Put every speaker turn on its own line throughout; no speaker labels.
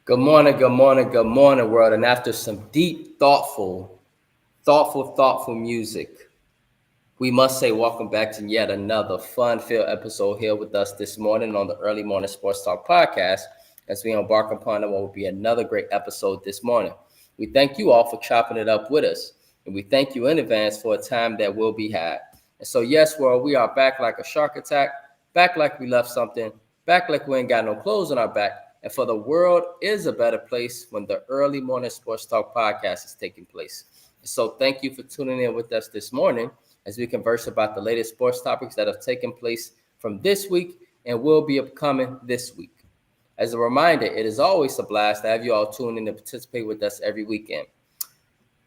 Good morning, good morning, world. And after some deep, thoughtful music, we must say welcome back to yet another fun-filled episode here with us this morning on the Early Morning Sports Talk podcast as we embark upon what will be another great episode this morning. We thank you all for chopping it up with us, and we thank you in advance for a time that will be had. And so, yes, world, we are back like a shark attack, back like we left something, back like we ain't got no clothes on our back. And for the world is a better place when the Early Morning Sports Talk podcast is taking place. So thank you for tuning in with us this morning as we converse about the latest sports topics that have taken place from this week and will be upcoming this week. As a reminder, it is always a blast to have you all tune in and participate with us every weekend.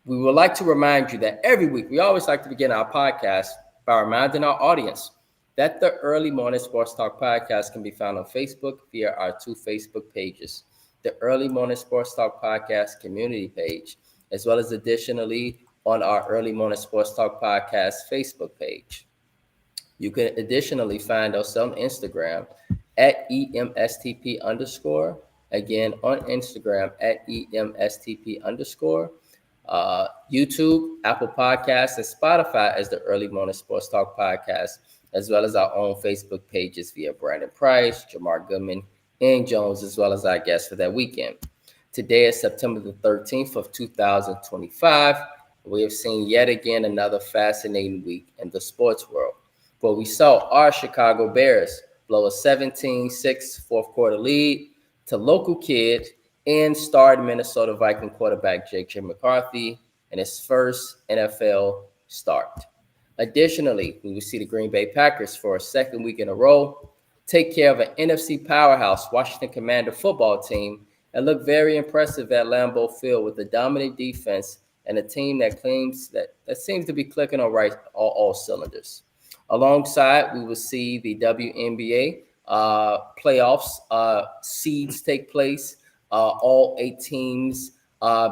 We would like to remind you that every week we always like to begin our podcast by reminding our audience that the Early Morning Sports Talk podcast can be found on Facebook via our two Facebook pages, the Early Morning Sports Talk podcast community page, as well as additionally on our Early Morning Sports Talk podcast Facebook page. You can additionally find us on Instagram at EMSTP underscore. Again, on Instagram at EMSTP underscore. YouTube, Apple Podcasts, and Spotify as the Early Morning Sports Talk podcast, as well as our own Facebook pages via Brandon Price, Jamar Goodman, and Jones, as well as our guests for that weekend. Today is September the 13th of 2025. We have seen yet again another fascinating week in the sports world, where we saw our Chicago Bears blow a 17-6 fourth quarter lead to local kid and starred Minnesota Viking quarterback J.J. McCarthy in his first NFL start. Additionally, we will see the Green Bay Packers for a second week in a row take care of an NFC powerhouse Washington Commander football team and look very impressive at Lambeau Field with a dominant defense and a team that claims that seems to be clicking on all cylinders. Alongside, we will see the WNBA playoffs seeds take place, all 8 teams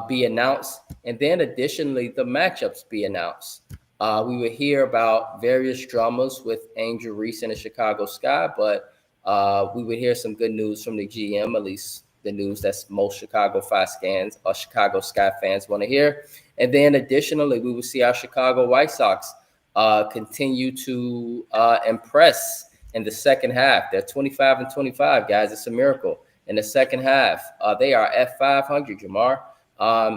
be announced, and then additionally the matchups be announced. We will hear about various dramas with Angel Reese and the Chicago Sky, but we would hear some good news from the GM, at least the news that's most Chicago Sky fans want to hear. And then additionally, we will see our Chicago White Sox continue to impress in the second half. They're 25-25, guys. It's a miracle. In the second half, they are at 500, Jamar,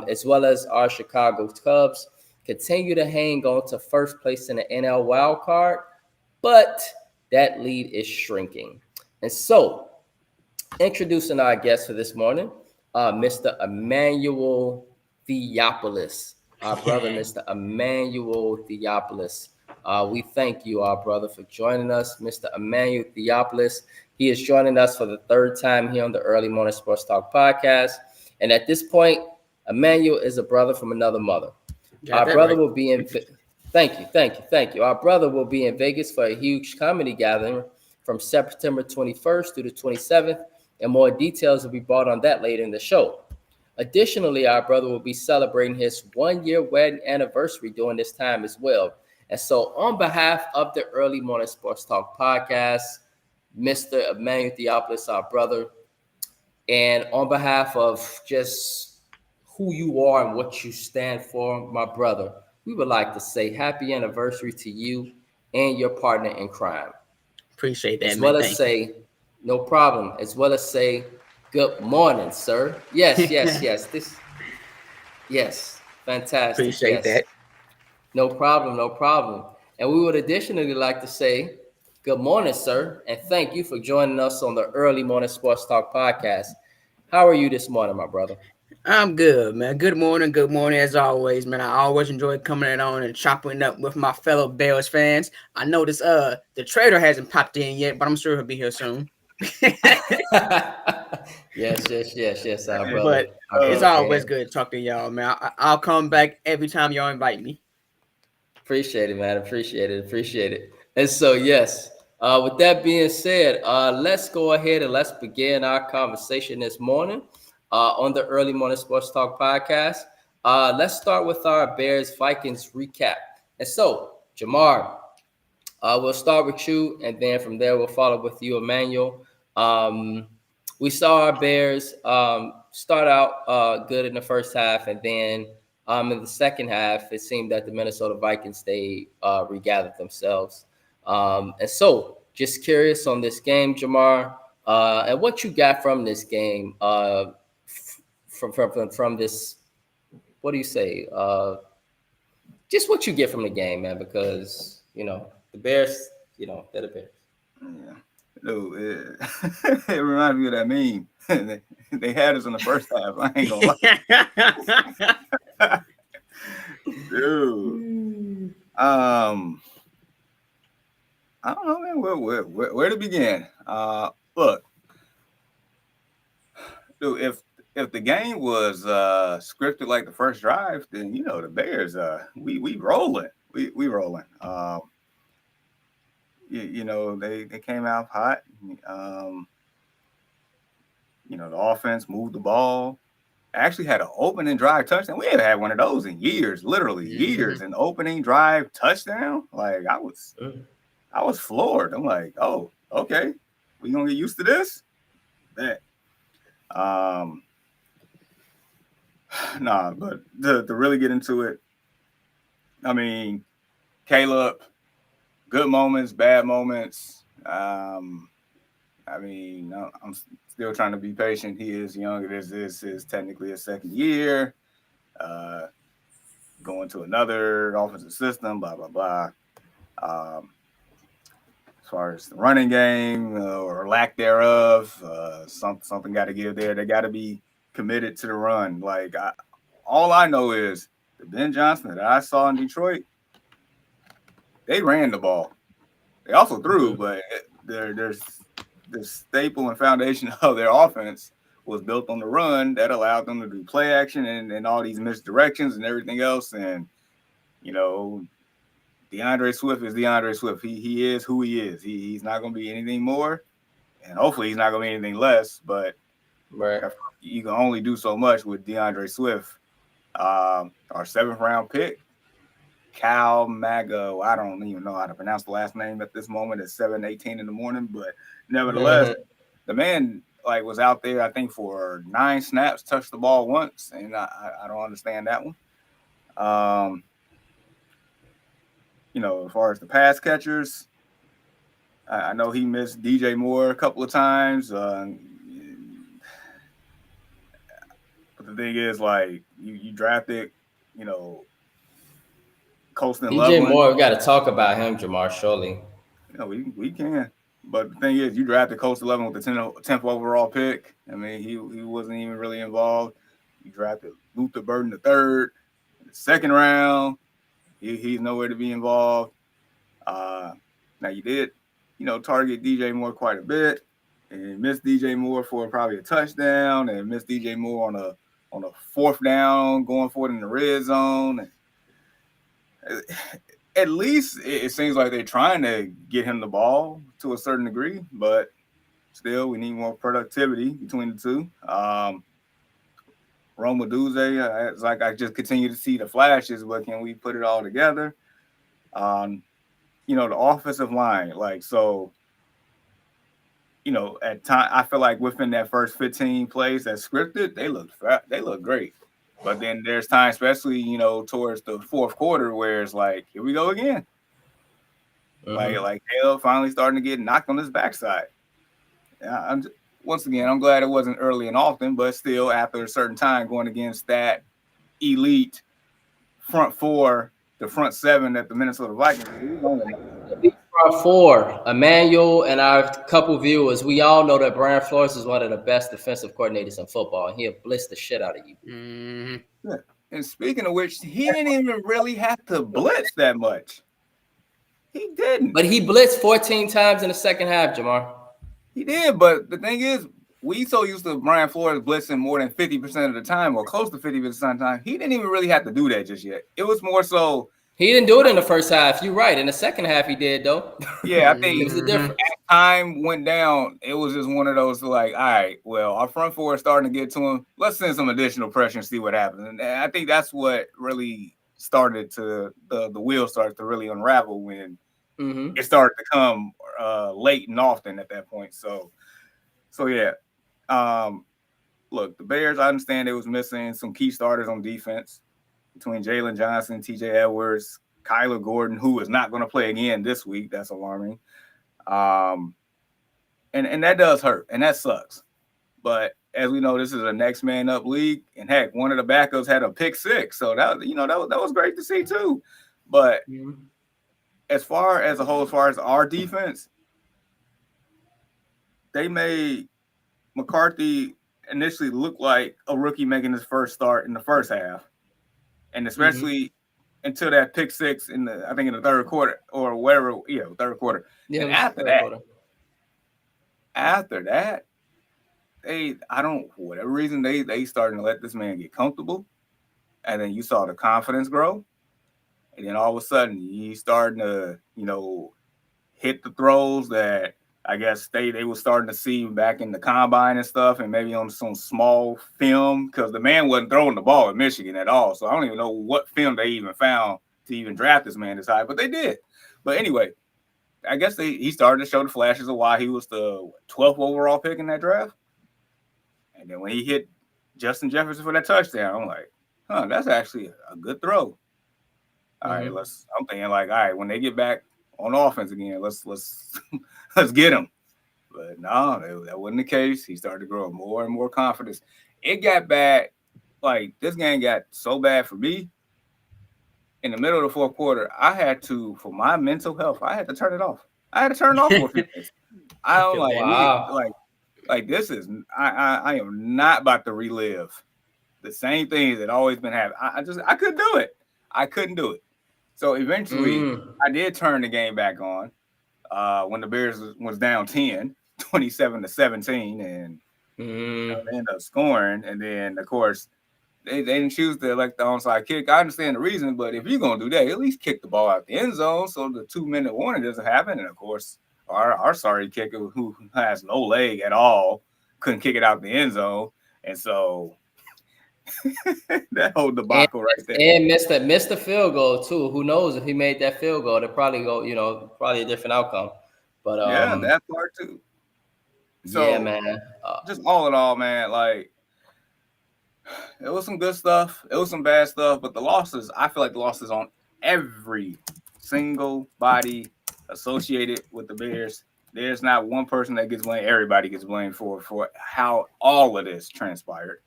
as well as our Chicago Cubs continue to hang on to first place in the NL wild card, but that lead is shrinking. And so, introducing our guest for this morning, Mr. Emmanuel Theopolis, our brother, Mr. Emmanuel Theopolis. We thank you, our brother, for joining us, Mr. Emmanuel Theopolis. He is joining us for the third time here on the Early Morning Sports Talk podcast. And at this point, Emmanuel is a brother from another mother. Our brother will be in. Thank you. Our brother will be in Vegas for a huge comedy gathering from September 21st through the 27th, and more details will be brought on that later in the show. Additionally, our brother will be celebrating his 1-year wedding anniversary during this time as well. And so, on behalf of the Early Morning Sports Talk podcast, Mr. Emmanuel Theopolis, our brother, and on behalf of just who you are and what you stand for, my brother, we would like to say happy anniversary to you and your partner in crime.
Appreciate that,
as well
man.
as say, no problem, as well as say, good morning, sir. Yes. Yes, fantastic.
Appreciate
Yes,
that.
no problem. And we would additionally like to say, good morning, sir, and thank you for joining us on the Early Morning Sports Talk podcast. How are you this morning, my brother?
I'm good, man. Good morning as always, man. I always enjoy coming in on and chopping up with my fellow Bears fans. I noticed the trader hasn't popped in yet, but I'm sure he'll be here soon.
Yes, our brother.
But it's always good to talk to y'all, man. I'll come back every time y'all invite me.
Appreciate it, man. Appreciate it. And so, yes, with that being said, let's go ahead and let's begin our conversation this morning on the Early Morning Sports Talk podcast. Let's start with our Bears Vikings recap. And so, Jamar, we'll start with you, and then from there we'll follow with you, Emmanuel. We saw our Bears start out good in the first half, and then in the second half, it seemed that the Minnesota Vikings they regathered themselves. And so, just curious on this game, Jamar, and what you got from this game, from this. What do you say? Just what you get from the game, man, because the Bears, they're the Bears.
Yeah. Dude, it reminds me of that meme. They had us in the first half. I ain't gonna lie. Dude. I don't know, man. Where to begin? Look, dude, if the game was scripted like the first drive, then the Bears, we rolling. We rolling. They came out hot. The offense moved the ball. Actually had an opening drive touchdown. We haven't had one of those in years, literally years. An opening drive touchdown. Like I was floored. I'm like, oh, okay, we gonna get used to this. Bet. Nah, but to really get into it, I mean, Caleb, good moments, bad moments. I'm still trying to be patient. He is young. This is technically his second year. Going to another offensive system, blah, blah, blah. As far as the running game or lack thereof, something got to give there. They got to be committed to the run. Like, all I know is the Ben Johnson that I saw in Detroit, they ran the ball. They also threw, but there's the staple and foundation of their offense was built on the run that allowed them to do play action and all these misdirections and everything else. And, DeAndre Swift is DeAndre Swift. He is who he is. He's not going to be anything more, and hopefully he's not going to be anything less. But you can only do so much with DeAndre Swift. Our 7th round pick, Cal Mago. I don't even know how to pronounce the last name at this moment. It's 7:18 in the morning, but nevertheless, the man was out there, I think, for 9 snaps, touched the ball once, and I don't understand that one. As far as the pass catchers, I know he missed DJ Moore a couple of times. But the thing is, you drafted, Colston
DJ
Loveland.
Moore, we got to talk about him, Jamar, surely.
We can. But the thing is, you drafted Colston Loveland with the 10th overall pick. I mean, he wasn't even really involved. You drafted Luther Burden III in the 2nd round. He's nowhere to be involved. Now you did, target DJ Moore quite a bit, and missed DJ Moore for probably a touchdown, and missed DJ Moore on a 4th down, going for it in the red zone. At least it seems like they're trying to get him the ball to a certain degree, but still we need more productivity between the two. Rome Odunze, it's like I just continue to see the flashes, but can we put it all together? The offensive line, at time I feel like within that first 15 plays that's scripted, they look great. But then there's time, especially, towards the 4th quarter, where it's like, here we go again. Like Caleb finally starting to get knocked on his backside. Yeah, once again, I'm glad it wasn't early and often, but still, after a certain time, going against that elite front 4, the front 7 that the Minnesota Vikings.
Front 4, Emmanuel, and our couple viewers, we all know that Brian Flores is one of the best defensive coordinators in football, and he'll blitz the shit out of you.
Mm-hmm. Yeah. And speaking of which, he didn't even really have to blitz that much. He didn't.
But he blitzed 14 times in the second half, Jamar.
He did, but the thing is, we so used to Brian Flores blitzing more than 50% of the time, or close to 50% of the time. He didn't even really have to do that just yet. It was more so.
He didn't do it in the first half. You're right. In the second half, he did, though.
Yeah, I think
it was a difference.
As time went down, it was just one of those all right, well, our front 4 is starting to get to him. Let's send some additional pressure and see what happens. And I think that's what really started to the wheel started to really unravel when it started to come late and often at that point. So yeah. look, the Bears, I understand they was missing some key starters on defense between Jalen Johnson, TJ Edwards, Kyler Gordon, who is not going to play again this week. That's alarming. And that does hurt, and that sucks. But as we know, this is a next man up league, and heck, one of the backups had a pick six, so that was great to see too. But as far as our defense, they made McCarthy initially look like a rookie making his first start in the first half, and especially until that pick six in the third quarter or whatever, third quarter. Yeah, and after that, for whatever reason, they started to let this man get comfortable, and then you saw the confidence grow, and then all of a sudden he's starting to, hit the throws that I guess they were starting to see back in the combine and stuff, and maybe on some small film, because the man wasn't throwing the ball at Michigan at all. So I don't even know what film they even found to even draft this man this high, but they did. But anyway, I guess he started to show the flashes of why he was the 12th overall pick in that draft. And then when he hit Justin Jefferson for that touchdown, I'm like, that's actually a good throw. All right, I'm thinking like, all right, when they get back on offense again, let's let's get him. But no, that wasn't the case. He started to grow more and more confidence. It got bad. Like, this game got so bad for me. In the middle of the fourth quarter, I had to, for my mental health, I had to turn it off. I had to turn it off for a few minutes. I don't like this is I am not about to relive the same things that always been happening. I couldn't do it. I couldn't do it. So eventually I did turn the game back on when the Bears was down 10, 27-17, and they ended up scoring. And then, of course, they didn't choose to elect the onside kick. I understand the reason, but if you're going to do that, at least kick the ball out the end zone so the 2-minute warning doesn't happen. And, of course, our sorry kicker, who has no leg at all, couldn't kick it out the end zone. And so that whole debacle right there.
And missed the field goal, too. Who knows if he made that field goal, they'd probably go, probably a different outcome. But
that part, too. So,
yeah, man.
Just all in all, man, like, it was some good stuff. It was some bad stuff. But the losses, I feel like the losses on every single body associated with the Bears. There's not one person that gets blamed. Everybody gets blamed for how all of this transpired.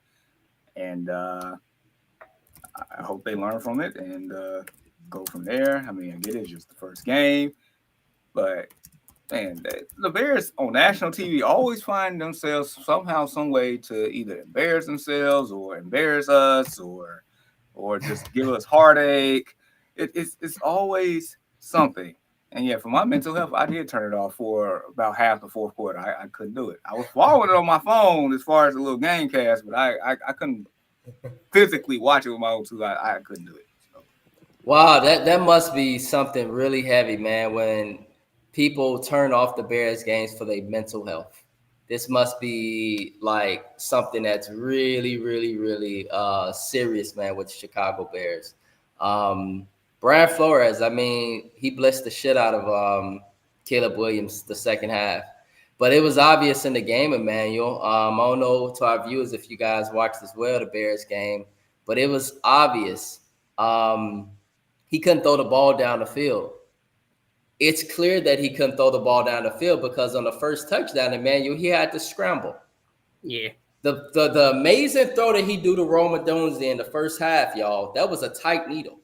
And I hope they learn from it and go from there. I mean, I get it's just the first game. But, man, the Bears on national TV always find themselves somehow, some way to either embarrass themselves or embarrass us or just give us heartache. It's always something. And yeah, for my mental health, I did turn it off for about half the fourth quarter. I couldn't do it. I was following it on my phone as far as a little game cast, but I couldn't physically watch it with my own two. I couldn't do it. So.
Wow, that must be something really heavy, man, when people turn off the Bears games for their mental health. This must be like something that's really, really, really serious, man, with the Chicago Bears. Brian Flores, I mean, he blitzed the shit out of Caleb Williams the second half. But it was obvious in the game, Emmanuel. I don't know to our viewers if you guys watched as well, the Bears game. But it was obvious. He couldn't throw the ball down the field. It's clear that he couldn't throw the ball down the field because on the first touchdown, Emmanuel, he had to scramble.
Yeah.
The amazing throw that he do to Rome Odunze in the first half, y'all, that was a tight needle.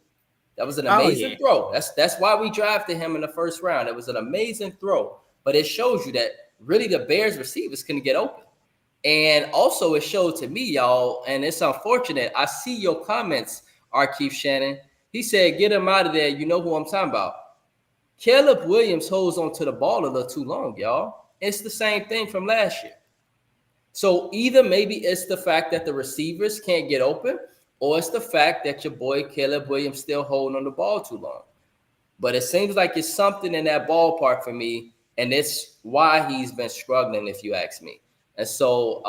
That was an amazing throw. That's why we drafted him in the first round. It was an amazing throw. But it shows you that really the Bears receivers couldn't get open. And also it showed to me, y'all, and it's unfortunate. I see your comments, Arkeith Shannon. He said, get him out of there. You know who I'm talking about. Caleb Williams holds onto the ball a little too long, y'all. It's the same thing from last year. So either maybe it's the fact that the receivers can't get open, or it's the fact that your boy Caleb Williams still holding on the ball too long. But it seems like it's something in that ballpark for me, and it's why he's been struggling, if you ask me. And so,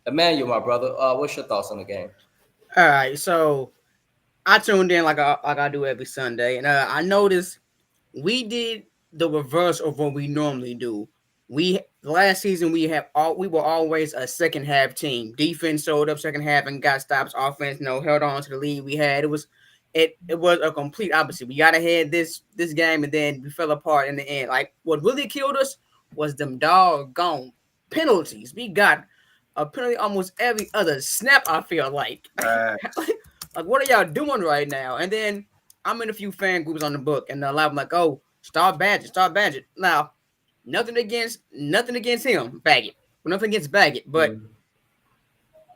Emmanuel, my brother, what's your thoughts on the game?
All right, so I tuned in like I do every Sunday, and I noticed we did the reverse of what we normally do. last season we were always a second half team. Defense showed up second half and got stops. Offense, held on to the lead we had. It was a complete opposite. We got ahead this game and then we fell apart in the end. Like what really killed us was them doggone penalties. We got a penalty almost every other snap, I feel like. Like, what are y'all doing right now? And then I'm in a few fan groups on the book, and a lot of them like, oh, start Badgett. Now, nothing against him, Baggett. Nothing against Baggett, but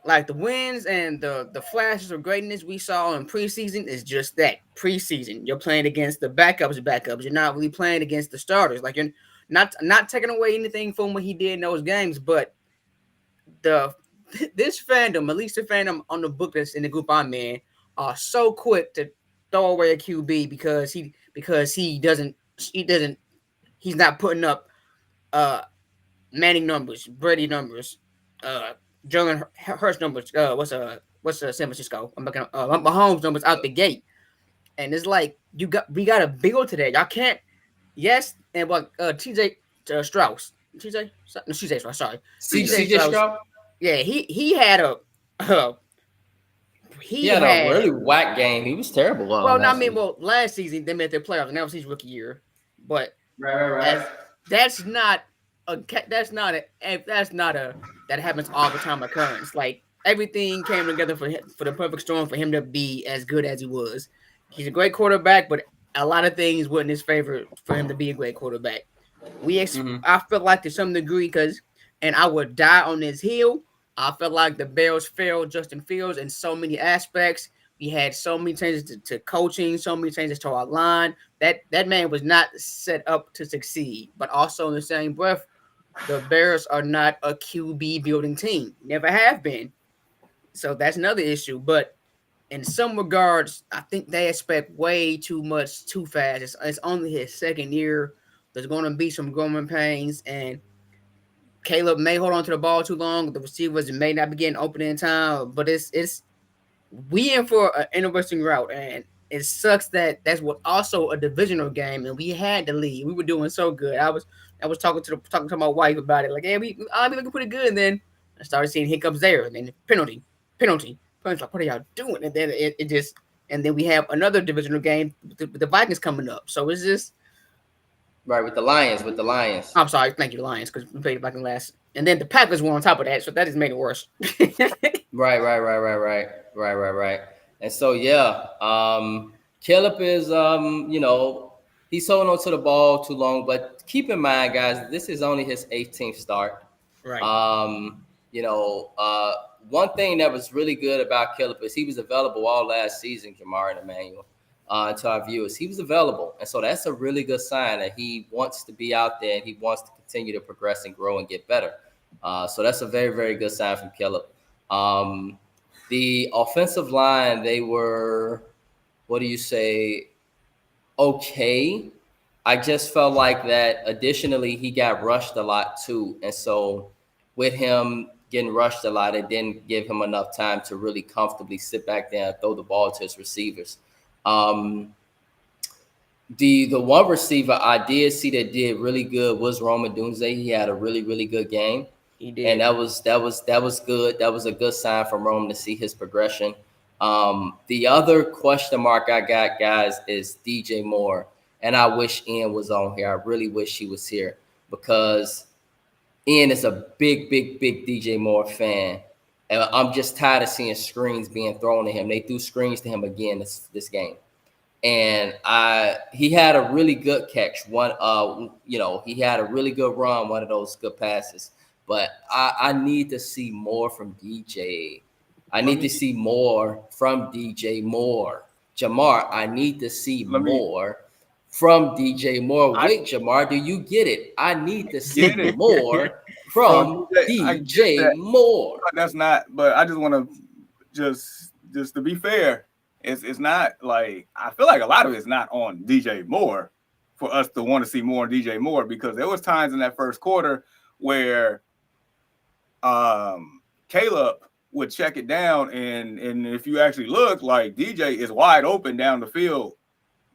like the wins and the flashes of greatness we saw in preseason is just that, preseason. You're playing against the backups. You're not really playing against the starters. Like, you're not taking away anything from what he did in those games, but this fandom, at least the fandom on the book that's in the group I'm in, are so quick to throw away a QB because he's not putting up Manning numbers, Brady numbers, Jalen Hurts numbers. What's San Francisco? I'm looking Mahomes numbers out the gate, and it's like we got to build today. Y'all can't. Yes, and what TJ Strauss. CJ Strauss. Sorry,
CJ Strauss.
Yeah, he had a
a really whack game. He was terrible.
Last season they made their playoffs, and that was his rookie year. But
right.
That's not that happens all the time occurrence. Like everything came together for the perfect storm for him to be as good as he was. He's a great quarterback, but a lot of things were in his favor for him to be a great quarterback. I feel like to some degree and I would die on this hill. I felt like the Bears failed Justin Fields in so many aspects. We had so many changes to coaching, so many changes to our line. That man was not set up to succeed. But also in the same breath, the Bears are not a QB building team. Never have been. So that's another issue. But in some regards, I think they expect way too much too fast. It's only his second year. There's going to be some growing pains, and Caleb may hold on to the ball too long. The receivers may not be getting open in time, but we in for an interesting route, and it sucks that that's what also a divisional game, and we had the lead. We were doing so good. I was talking to my wife about it, like, yeah, we looking pretty good, and then I started seeing hiccups there, and then penalty. Like, what are y'all doing? And then it just, and then we have another divisional game with the Vikings coming up. So it's just.
Right, with the Lions.
I'm sorry, thank you, the Lions, because we played the Vikings last. And then the Packers were on top of that, so that just made it worse.
Right. And so, Caleb is, he's holding on to the ball too long. But keep in mind, guys, this is only his 18th start.
Right.
One thing that was really good about Caleb is he was available all last season, Jamar and Emmanuel. To our viewers, he was available, and so that's a really good sign that he wants to be out there and he wants to continue to progress and grow and get better. So that's a very, very good sign from Caleb. The offensive line, they were, okay. I just felt like that. Additionally, he got rushed a lot too, and so with him getting rushed a lot, it didn't give him enough time to really comfortably sit back there and throw the ball to his receivers. The one receiver I did see that did really good was Rome Odunze. He had a really, really good game.
He did.
And that was good. That was a good sign from Rome to see his progression. The other question mark I got, guys, is DJ Moore. And I wish Ian was on here. I really wish he was here because Ian is a big, big, big DJ Moore fan. And I'm just tired of seeing screens being thrown at him. They threw screens to him again this game. And he had a really good catch. He had a really good run, one of those good passes. But I need to see more from DJ. I need to see more from DJ Moore. Jamar, I need to see more from DJ Moore. Wait, Jamar, do you get it? I need to see more from DJ Moore.
That's not, but I just want to just to be fair, it's not like, I feel like a lot of it's not on DJ Moore for us to want to see more DJ Moore, because there was times in that first quarter where Caleb would check it down, and if you actually look, like DJ is wide open down the field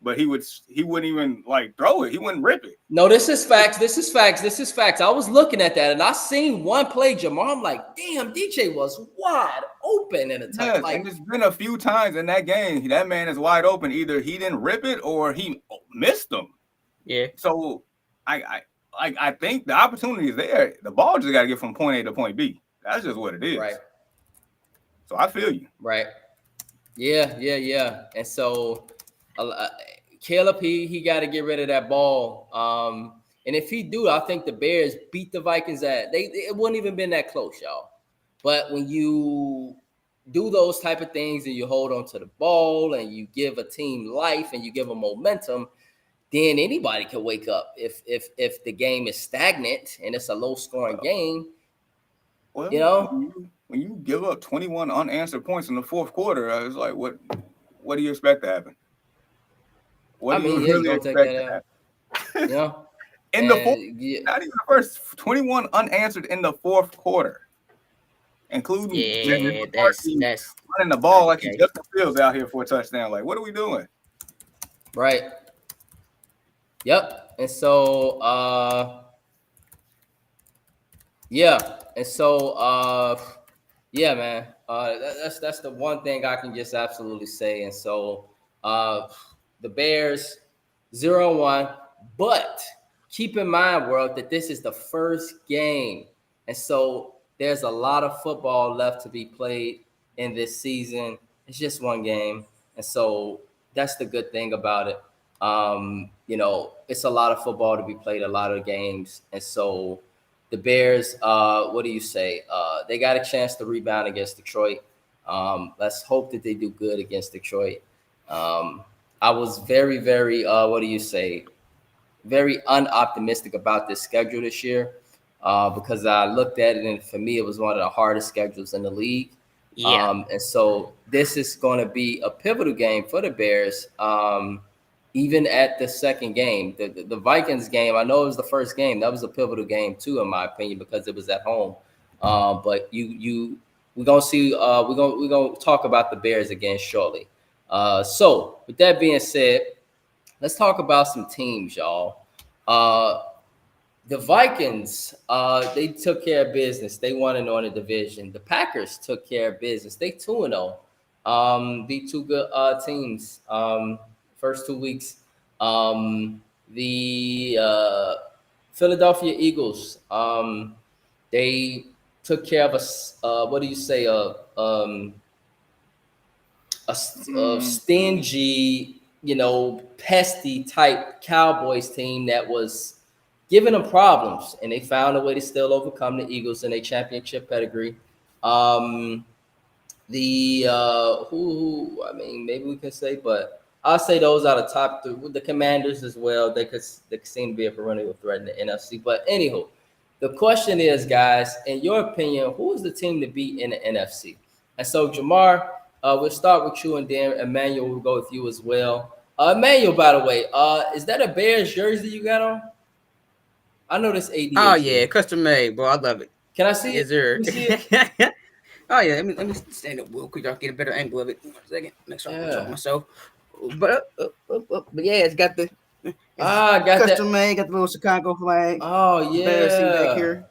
but he wouldn't even like throw it. He wouldn't rip it.
No, this is facts. I was looking at that and I seen one play, Jamar. I'm like, damn, DJ was wide open in a time.
Yes,
like,
and it's been a few times in that game. That man is wide open. Either he didn't rip it or he missed them.
Yeah.
So I think the opportunity is there. The ball just got to get from point A to point B. That's just what it is.
Right.
So I feel you.
Right. Yeah. And so Caleb, he got to get rid of that ball. And if he do, I think the Bears beat the Vikings it wouldn't even been that close, y'all. But when you do those type of things and you hold on to the ball and you give a team life and you give them momentum, then anybody can wake up. If the game is stagnant and it's a low scoring game,
well,
you know,
when you give up 21 unanswered points in the fourth quarter, I was like, what do you expect to happen? What do you really expect to happen?
You know,
in the fourth, not even the first 21 unanswered in the fourth quarter, including
that's
running the ball like he Justin Fields out here for a touchdown. Like, what are we doing?
Right. Yep. And so, man. That's the one thing I can just absolutely say. And so, the Bears 0-1, but keep in mind, world, that this is the first game, and so there's a lot of football left to be played in this season. It's just one game, and so that's the good thing about it. It's a lot of football to be played, a lot of games. And so the Bears, what do you say? They got a chance to rebound against Detroit. Let's hope that they do good against Detroit. I was very, very, very unoptimistic about this schedule this year because I looked at it and for me, it was one of the hardest schedules in the league.
Yeah.
And so this is going to be a pivotal game for the Bears. Even at the second game, the Vikings game, I know it was the first game. That was a pivotal game too, in my opinion, because it was at home. But we're gonna see. We're gonna talk about the Bears again shortly. So with that being said, let's talk about some teams, y'all. The Vikings, they took care of business. They won in the division. The Packers took care of business. They 2-0. Beat two good teams. First 2 weeks. The Philadelphia Eagles, they took care of a stingy, pesty type Cowboys team that was giving them problems, and they found a way to still overcome the Eagles in a championship pedigree. Maybe we can say, but I'll say those are the top three. With the Commanders as well, they could seem to be a perennial threat in the NFC. But anywho, the question is, guys, in your opinion, who is the team to beat in the NFC? And so, Jamar, we'll start with you, and then Emmanuel will go with you as well. Emmanuel, by the way, is that a Bears jersey you got on? I know this AD.
Oh yeah, custom made, bro. I love it.
Can I see
it?
Yes, sir.
Oh yeah, let me stand up real quick. Y'all get a better angle of it. 1 second. Make sure I control myself. But yeah, it's got the custom made. Got the little Chicago flag.
Oh yeah,
back here.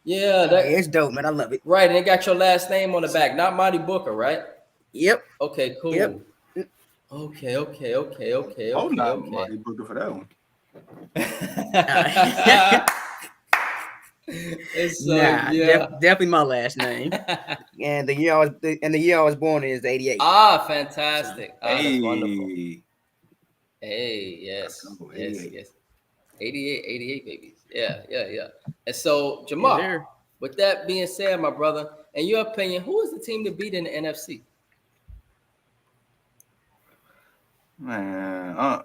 Yeah,
it's dope, man. I love it.
Right, and it got your last name on the back, not Monty Booker, right?
Yep.
Okay, cool.
Yep.
Okay.
Oh, not Monty Booker for that one.
Definitely my last name. And the year I was born is 88.
Ah, fantastic.
That's
wonderful. Hey, yes. 88 babies. Yeah. And so, Jamar, with that being said, my brother, in your opinion, who is the team to beat in the NFC?
Man, I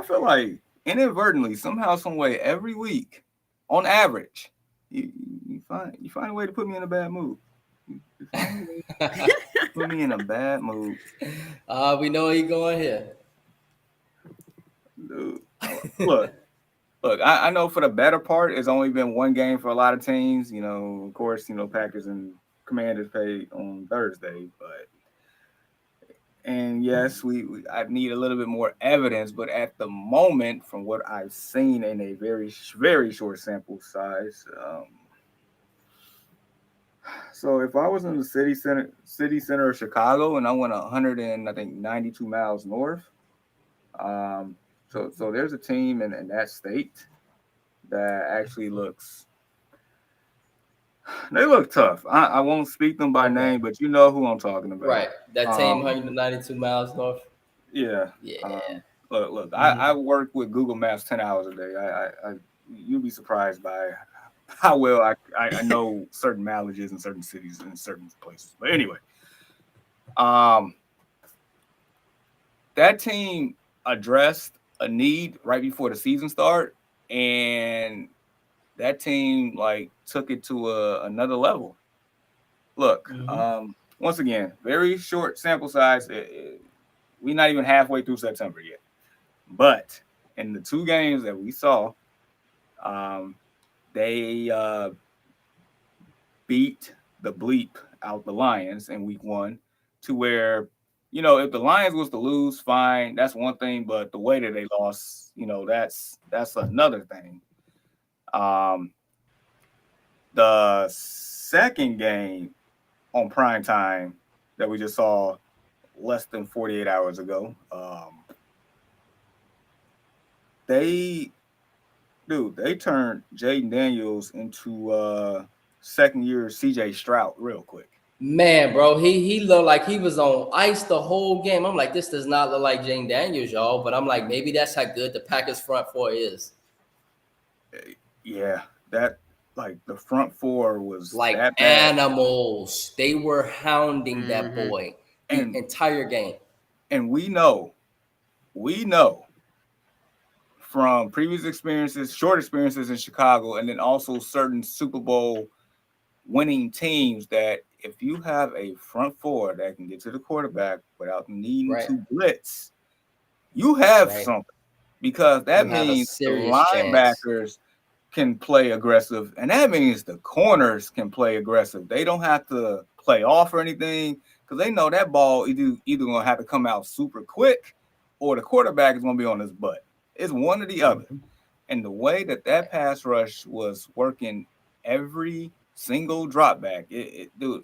feel like inadvertently, somehow, some way, every week, on average, you find a way to put me in a bad mood. Put me in a bad mood.
We know where you're going here.
Dude, look. I know for the better part, it's only been one game for a lot of teams. Of course, Packers and Commanders played on Thursday, but And yes, I need a little bit more evidence, but at the moment, from what I've seen in a very, very short sample size, so if I was in the city center of Chicago and I went 92 miles north, so there's a team in that state that actually they look tough. I won't speak them by name, but you know who I'm talking about.
Right. That team 192 miles north.
Yeah.
Yeah.
Look, I work with Google Maps 10 hours a day. You'd be surprised by how well I know certain mileages in certain cities and certain places. But anyway, that team addressed a need right before the season start, and that team like took it to another level. Look, once again, very short sample size. We're not even halfway through September yet, but in the 2 games that we saw, they beat the bleep out the Lions in week 1 to where, you know, if the Lions was to lose, fine, that's one thing, but the way that they lost, you know, that's another thing. The second game on prime time that we just saw less than 48 hours ago, they turned Jaden Daniels into second year CJ Stroud real quick.
Man, bro, he looked like he was on ice the whole game. I'm like, this does not look like Jaden Daniels, y'all. But I'm like, maybe that's how good the Packers front 4 is.
Yeah, that like the front 4 was
like
that
animals. They were hounding that boy the entire game.
And we know from previous experiences, short experiences in Chicago, and then also certain Super Bowl winning teams, that if you have a front 4 that can get to the quarterback without needing to blitz, you have something, because that means the linebackers can play aggressive, and that means the corners can play aggressive. They don't have to play off or anything, because they know that ball either going to have to come out super quick or the quarterback is going to be on his butt. It's one or the other. And the way that pass rush was working every single drop back, dude,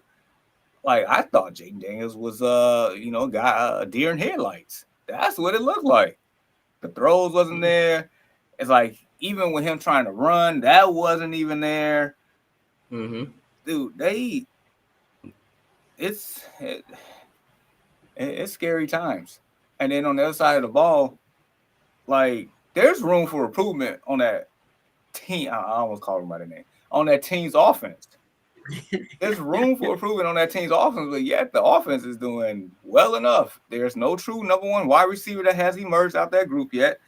like I thought Jaden Daniels was a deer in headlights. That's what it looked like. The throws wasn't there. It's like even with him trying to run, that wasn't even there. Dude, it's scary times. And then on the other side of the ball, like there's room for improvement on that team. I almost called him by the name. On that team's offense. There's room for improvement on that team's offense, but yet the offense is doing well enough. There's no true number 1 wide receiver that has emerged out that group yet.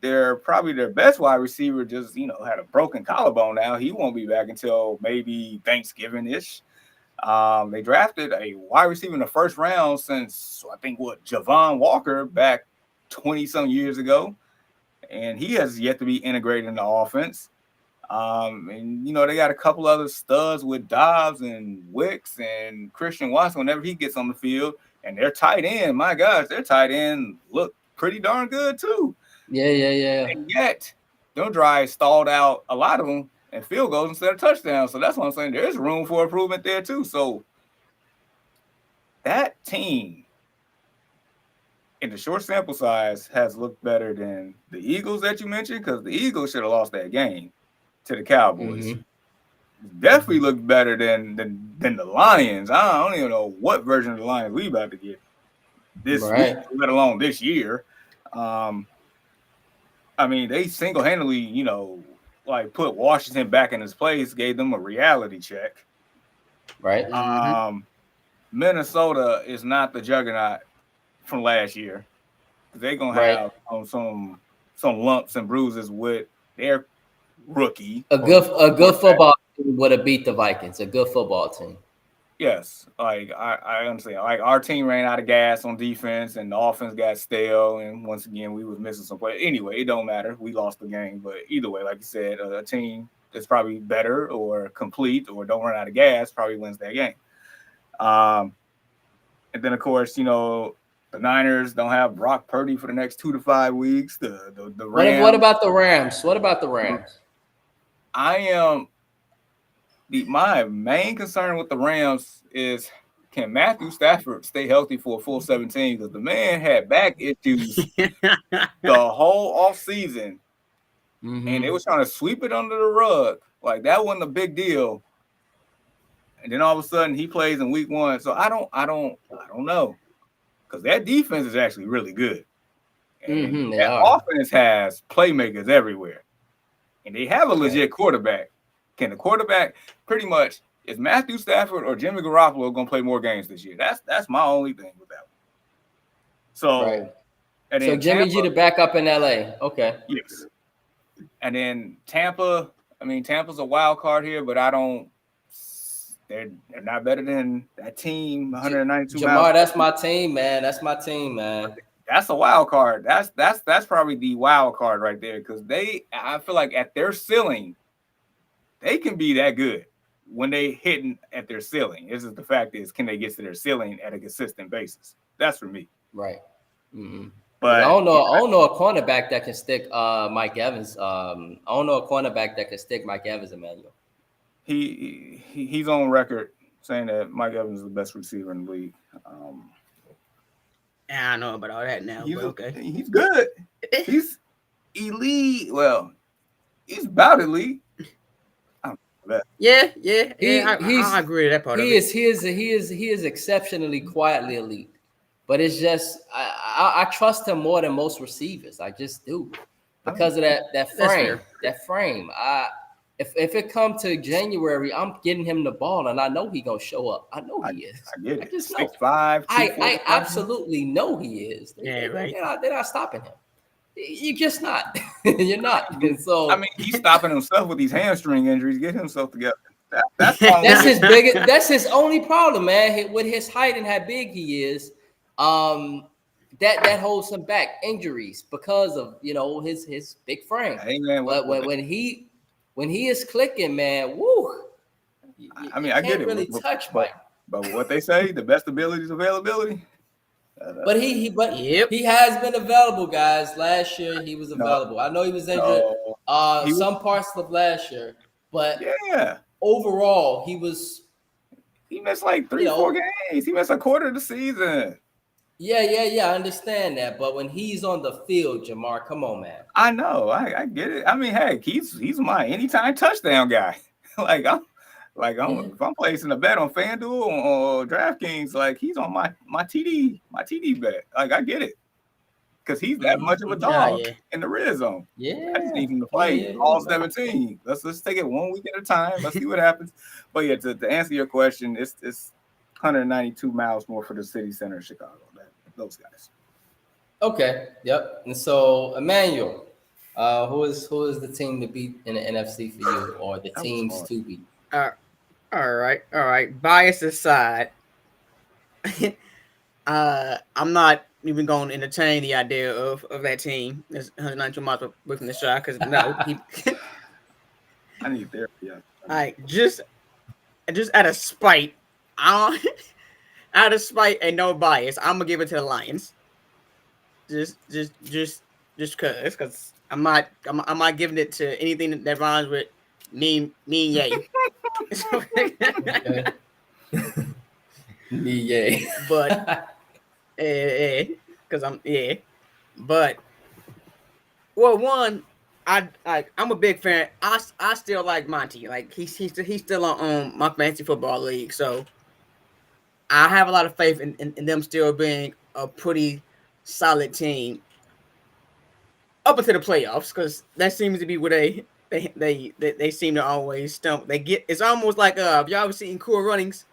They're probably their best wide receiver just, had a broken collarbone now. He won't be back until maybe Thanksgiving-ish. They drafted a wide receiver in the first round since, I think, Javon Walker back 20-some years ago. And he has yet to be integrated in the offense. And, they got a couple other studs with Dobbs and Wicks and Christian Watson whenever he gets on the field. And their tight end, my gosh, their tight end look pretty darn good, too.
Yeah.
And yet, their drive stalled out a lot of them and field goals instead of touchdowns. So that's what I'm saying. There's room for improvement there, too. So that team, in the short sample size, has looked better than the Eagles that you mentioned, because the Eagles should have lost that game to the Cowboys. Definitely looked better than the Lions. I don't even know what version of the Lions we about to get this week, let alone this year. I mean, they single-handedly, put Washington back in his place, gave them a reality check. Minnesota is not the juggernaut from last year. They're gonna have some lumps and bruises with their rookie.
A good football team would have beat the Vikings. A good football team.
Yes, like I understand. Like our team ran out of gas on defense, and the offense got stale. And once again, we was missing some play. Anyway, it don't matter. We lost the game, but either way, like you said, a team that's probably better or complete or don't run out of gas probably wins that game. And then of course, The Niners don't have Brock Purdy for the next 2 to 5 weeks. The Rams.
What about the Rams? What about the Rams?
My main concern with the Rams is, can Matthew Stafford stay healthy for a full 17? Because the man had back issues the whole offseason. And they was trying to sweep it under the rug. Like, that wasn't a big deal. And then all of a sudden he plays in week 1. So I don't know. Because that defense is actually really good. And that offense has playmakers everywhere. And they have a legit quarterback. Can the quarterback pretty much, is Matthew Stafford or Jimmy Garoppolo going to play more games this year? That's my only thing with that one. So, and then
Jimmy G to back up in LA. Okay.
Yes. And then Tampa, Tampa's a wild card here, but they're not better than that team, 192
Jamar,
miles.
that's my team, man. That's my team, man.
That's a wild card. That's probably the wild card right there, because I feel like at their ceiling, they can be that good when they hitting at their ceiling. This is the fact is, can they get to their ceiling at a consistent basis? That's for me.
Right. Mm-hmm.
But
I don't know a cornerback that can stick Mike Evans. I don't know a cornerback that can stick Mike Evans, Emmanuel.
He's on record saying that Mike Evans is the best receiver in the league.
I don't know about all that now. Okay.
He's good. He's elite. Well, he's about elite.
Yeah. I agree with that part.
He is exceptionally quietly elite, but it's just I trust him more than most receivers. I just do, because of that frame. That frame. If it comes to January, I'm getting him the ball, and I know he gonna show up. I know he is.
I get it.
I just know.
6'5",
I absolutely know he is.
Right.
They're not stopping him. You're just not. You're not. And so
he's stopping himself with these hamstring injuries. Get himself together.
That's his only problem, man. With his height and how big he is, that holds him back. Injuries because of his big frame.
Hey, man,
but when he is clicking, man, woo!
I get it.
Really touch Mike.
But what they say, the best ability is availability.
But he has been available, guys. Last year he was available. I know he was injured some parts of last year, but overall he
missed like 3-4 games. He missed a quarter of the season.
Yeah. I understand that, but when he's on the field, Jamar, come on, man.
I know. I get it. Heck, he's my anytime touchdown guy. If I'm placing a bet on FanDuel or DraftKings, like, he's on my TD bet. Like, I get it, because he's that much of a dog in the red zone.
Yeah,
I just need him to play all 17. Let's take it 1 week at a time. Let's see what happens. But yeah, to answer your question, it's 192 miles more for the city center of Chicago. Those guys.
Okay. Yep. And so, Emmanuel, who is the team to beat in the NFC for you, or the teams to beat?
All right. Bias aside, I'm not even going to entertain the idea of that team. There's 192 miles away from the shot, because
I need therapy. Yeah.
All right, just out of spite, out of spite and no bias, I'm gonna give it to the Lions. Just because I'm not giving it to anything that rhymes with me and yay.
Me,
but because but one, I'm a big fan. I still like Monty. Like, he's still on my fantasy football league, so I have a lot of faith in them still being a pretty solid team up until the playoffs, because that seems to be where they seem to always stump. It's almost like y'all ever seen Cool Runnings?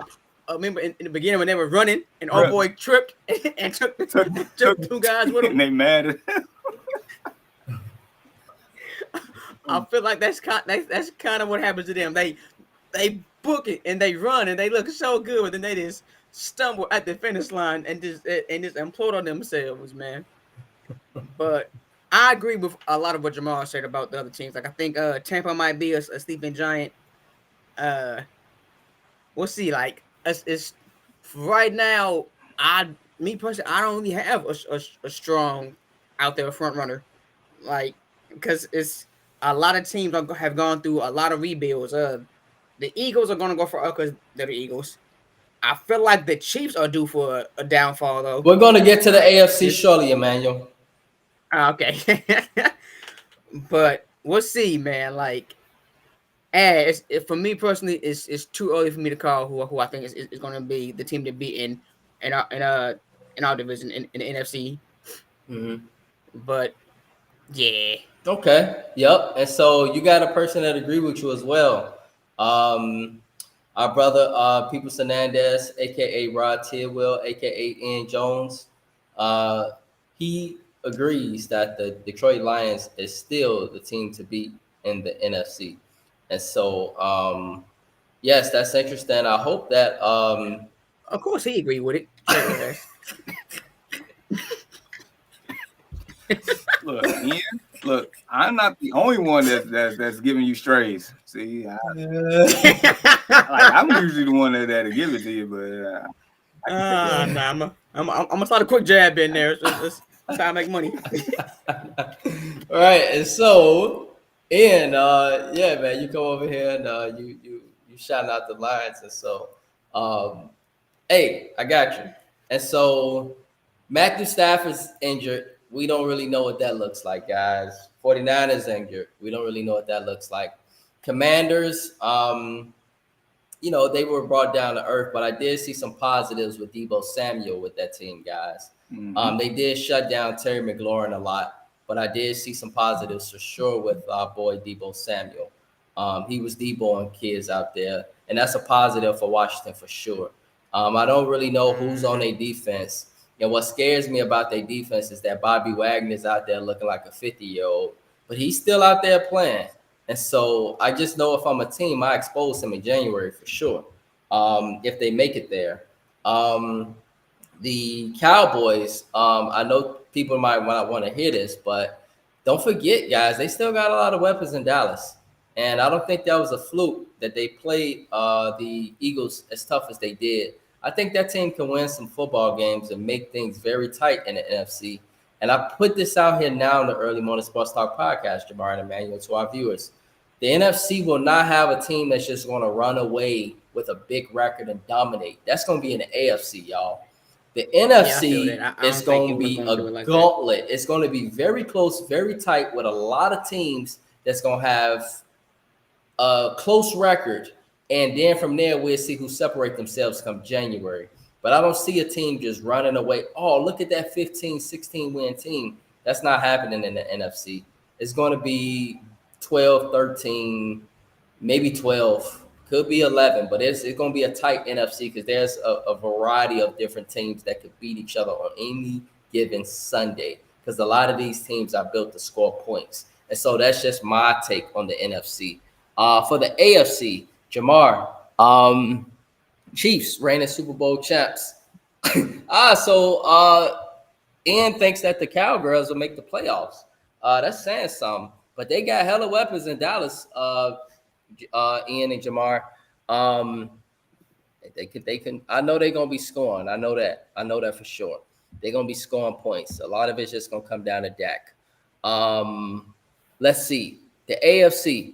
Remember in the beginning when they were running and old boy tripped and took 2 guys with him.
And they mad at him.
I feel like that's kind of what happens to them. They book it and they run and they look so good, but then they just stumble at the finish line and just implode on themselves, man. But I agree with a lot of what Jamal said about the other teams. Like, I think Tampa might be a sleeping giant. We'll see. Like, it's right now, me personally, I don't really have a strong out there front runner, like because it's a lot of teams have gone through a lot of rebuilds. The Eagles are gonna go for because they're the Eagles. I feel like the Chiefs are due for a downfall though.
We're gonna get to the AFC shortly, Emmanuel.
Okay, but we'll see, man. Like, for me personally, it's too early for me to call who I think is going to be the team to beat in our division in the NFC.
Mm-hmm.
But yeah.
Okay. Yep. And so you got a person that agree with you as well. Our brother, Peoples Hernandez, aka Rod Tidwell, aka Ian Jones. He agrees that the Detroit Lions is still the team to beat in the NFC. And so yes, that's interesting. I hope that
of course he agreed with it. Sure.
Look, Ian, look, I'm not the only one that's giving you strays. See, I'm usually the one that give it to you, but
I'm gonna start a quick jab in there. It's time to make money.
All right, and so Ian, yeah, man, you come over here and you shout out the Lions, and so hey, I got you. And so Matthew Stafford's injured. We don't really know what that looks like, guys. 49ers injured. We don't really know what that looks like. Commanders, they were brought down to earth, but I did see some positives with Deebo Samuel with that team, guys. Mm-hmm. They did shut down Terry McLaurin a lot, but I did see some positives for sure with our boy Deebo Samuel. He was Deebo-ing kids out there, and that's a positive for Washington for sure. I don't really know who's on their defense. And what scares me about their defense is that Bobby Wagner's out there looking like a 50-year-old, but he's still out there playing. And so I just know if I'm a team, I expose him in January for sure, if they make it there. The Cowboys, I know people might not want to hear this, but don't forget, guys, they still got a lot of weapons in Dallas. And I don't think that was a fluke that they played the Eagles as tough as they did. I think that team can win some football games and make things very tight in the NFC. And I put this out here now in the Early Morning Sports Talk podcast, Jamar and Emmanuel, to our viewers. The NFC will not have a team that's just going to run away with a big record and dominate. That's going to be in the AFC, y'all. The NFC is going to be a gauntlet. It's going to be very close, very tight with a lot of teams that's going to have a close record. And then from there, we'll see who separate themselves come January. But I don't see a team just running away. Oh, look at that 15, 16-win team. That's not happening in the NFC. It's going to be 12, 13, maybe 12. Could be 11. But it's going to be a tight NFC because there's a variety of different teams that could beat each other on any given Sunday because a lot of these teams are built to score points. And so that's just my take on the NFC. For the AFC, Jamar, Chiefs reigning Super Bowl champs. So Ian thinks that the Cowgirls will make the playoffs. That's saying something, but they got hella weapons in Dallas. Ian and Jamar, they can. I know they're gonna be scoring. I know that for sure. They're gonna be scoring points. A lot of it's just gonna come down to Dak. Let's see the AFC.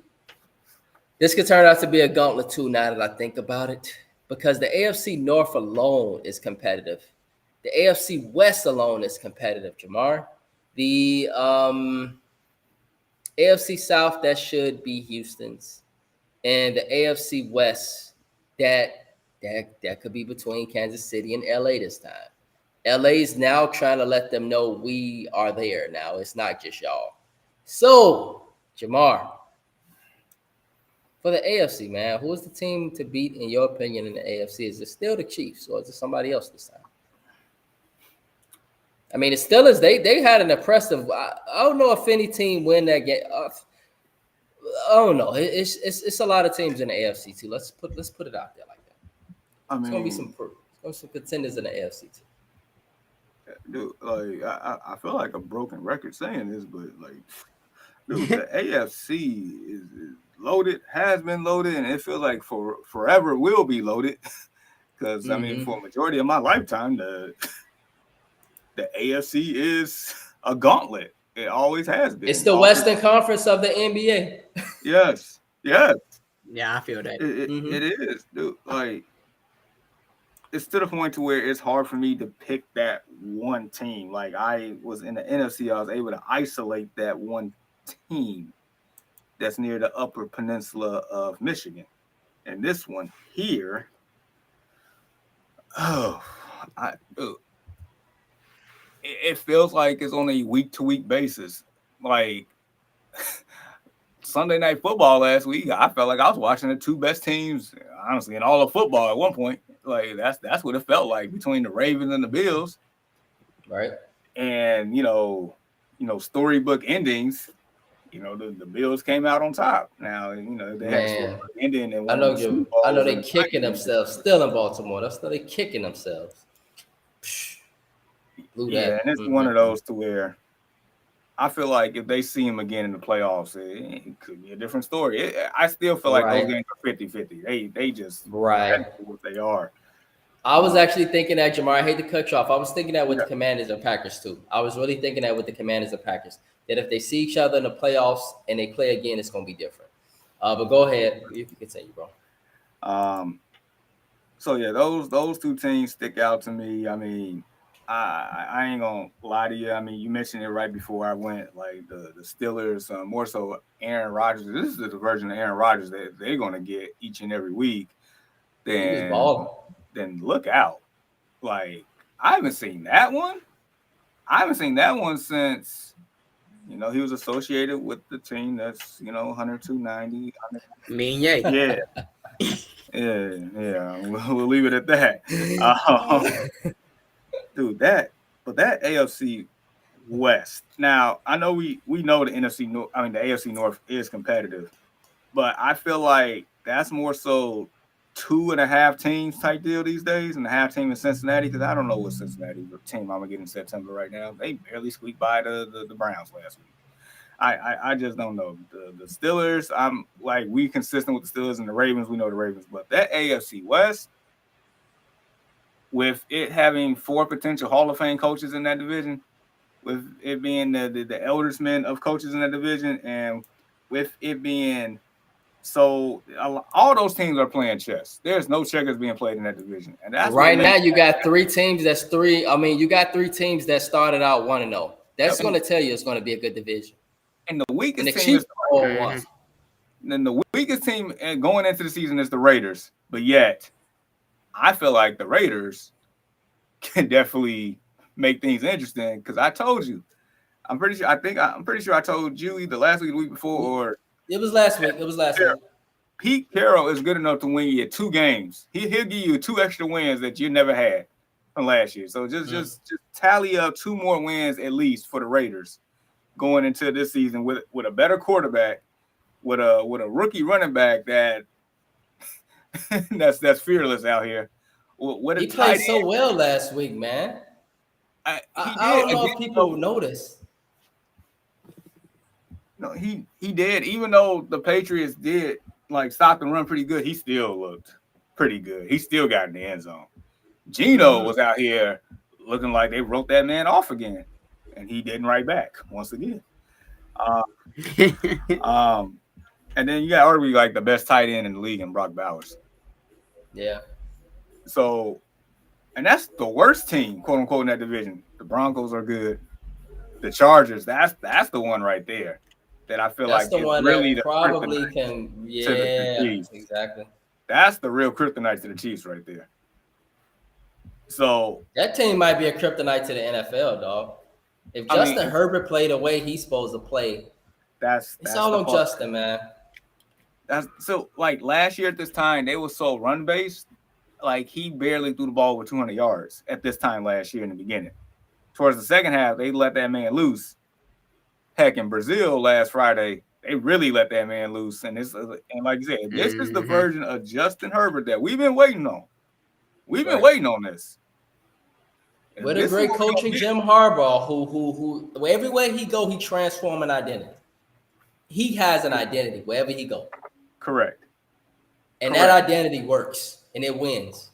This could turn out to be a gauntlet too now that I think about it, because the AFC North alone is competitive. The AFC West alone is competitive, Jamar. The AFC South, that should be Houston's. And the AFC West, that could be between Kansas City and LA this time. LA's now trying to let them know we are there now. It's not just y'all. So, Jamar, for the AFC, man, who is the team to beat, in your opinion, in the AFC? Is it still the Chiefs, or is it somebody else this time? I mean, it still is. They had an impressive. I don't know if any team win that game. I don't know. It's a lot of teams in the AFC too. Let's put it out there like that. It's gonna be some contenders in the AFC too.
Dude, like I feel like a broken record saying this, but like, dude, the AFC is loaded, has been loaded, and it feels like forever will be loaded. Because I mean, for a majority of my lifetime, the AFC is a gauntlet. It always has been.
It's the Western Conference of the NBA.
Yes.
Yeah, I feel that.
It is, dude. Like, it's to the point to where it's hard for me to pick that one team. Like, I was in the NFC, I was able to isolate that one team that's near the Upper Peninsula of Michigan. And this one here, it feels like it's on a week-to-week basis. Like, Sunday Night Football last week, I felt like I was watching the two best teams, honestly, in all of football at one point. Like, that's what it felt like between the Ravens and the Bills.
Right.
And, storybook endings, the Bills came out on top. Now, they had a storybook ending. And
I know they're kicking themselves still in Baltimore. They're kicking themselves.
And it's one of those to where I feel like if they see him again in the playoffs, it could be a different story. I still feel like those games are 50-50. They just that's what they are.
I was actually thinking that, Jamar, I hate to cut you off. I was thinking that with the Commanders and Packers too. I was really thinking that with the Commanders and Packers, that if they see each other in the playoffs and they play again, it's going to be different. But go ahead. You can continue, bro.
So, yeah, those two teams stick out to me. I mean, I ain't gonna lie to you. I mean, you mentioned it right before I went. Like the Steelers, more so Aaron Rodgers. This is the version of Aaron Rodgers that they're gonna get each and every week. Then look out. Like, I haven't seen that one. Since he was associated with the team that's 102-90. Yeah. We'll leave it at that. Dude, that AFC West. Now, I know we know the NFC North. I mean, the AFC North is competitive, but I feel like that's more so 2.5 teams type deal these days, and the half team in Cincinnati. Because I don't know what Cincinnati team I'm gonna get in September right now. They barely squeaked by the Browns last week. I just don't know. The Steelers, I'm like, we consistent with the Steelers and the Ravens. We know the Ravens, but that AFC West, with it having 4 potential Hall of Fame coaches in that division, with it being the eldest men of coaches in that division, and with it being so all those teams are playing chess. There's no checkers being played in that division. And that's
right now you got 3 teams you got 3 teams that started out 1-0. That's going to tell you it's going to be a good division.
And the weakest team is the Then the weakest team going into the season is the Raiders. But yet, I feel like the Raiders can definitely make things interesting because I told you. I'm pretty sure I told you either last week or the week before, or
it was last week.
Pete Carroll is good enough to win you 2 games. He'll give you 2 extra wins that you never had from last year. So just tally up 2 more wins at least for the Raiders going into this season with a better quarterback, with a rookie running back that's fearless out here.
He played so well last week, man. I don't know if people noticed.
No, he did. Even though the Patriots did stop and run pretty good, he still looked pretty good. He still got in the end zone. Geno was out here looking like they wrote that man off again, and he didn't write back once again. And then you got arguably the best tight end in the league in Brock Bowers.
Yeah.
So, and that's the worst team, quote unquote, in that division. The Broncos are good. The Chargers, that's the one right there that I feel
that's
like
the one
really
that probably can. Yeah, exactly.
That's the real kryptonite to the Chiefs right there. So
that team might be a kryptonite to the NFL, dog. If Justin Herbert played the way he's supposed to play, it's all on Justin, man.
That's so last year at this time they were so run based. He barely threw the ball with 200 yards at this time last year in the beginning. Towards the second half, they let that man loose. Heck, in Brazil last Friday, they really let that man loose. And like you said, this is the version of Justin Herbert that we've been waiting on. We've been waiting on this.
And with a great coach in Jim Harbaugh, who everywhere he go, he transforms an identity. He has an identity wherever he go.
Correct.
And that identity works, and it wins.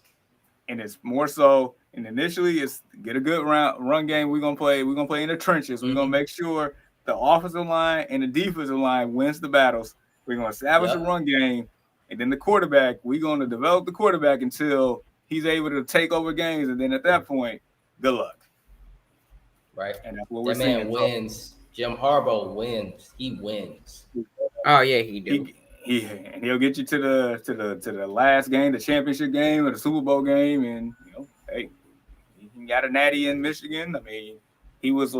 And it's more so And initially, it's get a good run game. We're gonna play in the trenches. We're gonna make sure the offensive line and the defensive line wins the battles. We're gonna establish a run game, and then the quarterback. We're gonna develop the quarterback until he's able to take over games, and then at that point, good luck.
Right,
and that's what we're seeing.
That man wins. Jim Harbaugh wins. He wins.
Oh yeah, he do.
And he'll get you to the last game, the championship game, or the Super Bowl game, and hey, he got a natty in Michigan. I mean, he was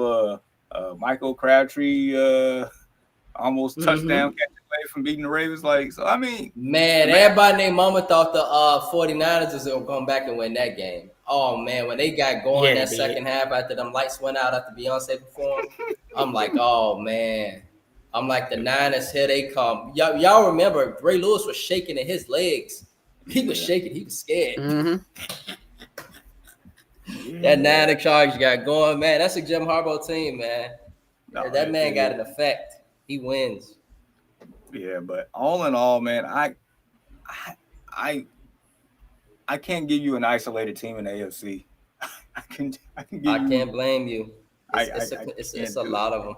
Michael Crabtree almost touchdown catch away from beating the Ravens. Like, so I mean,
man, everybody named Mama thought the 49ers was gonna come back and win that game. Oh man, when they got going that second half after them lights went out after Beyonce performed, I'm like, oh man. I'm like, the Niners, here they come. Y'all remember Ray Lewis was shaking in his legs. He was shaking. He was scared. That Niner Chargers got going, man. That's a Jim Harbaugh team, man. No, that man got an effect. He wins.
Yeah, but all in all, man, I can't give you an isolated team in the AFC. I can't
blame you. It's a lot of them.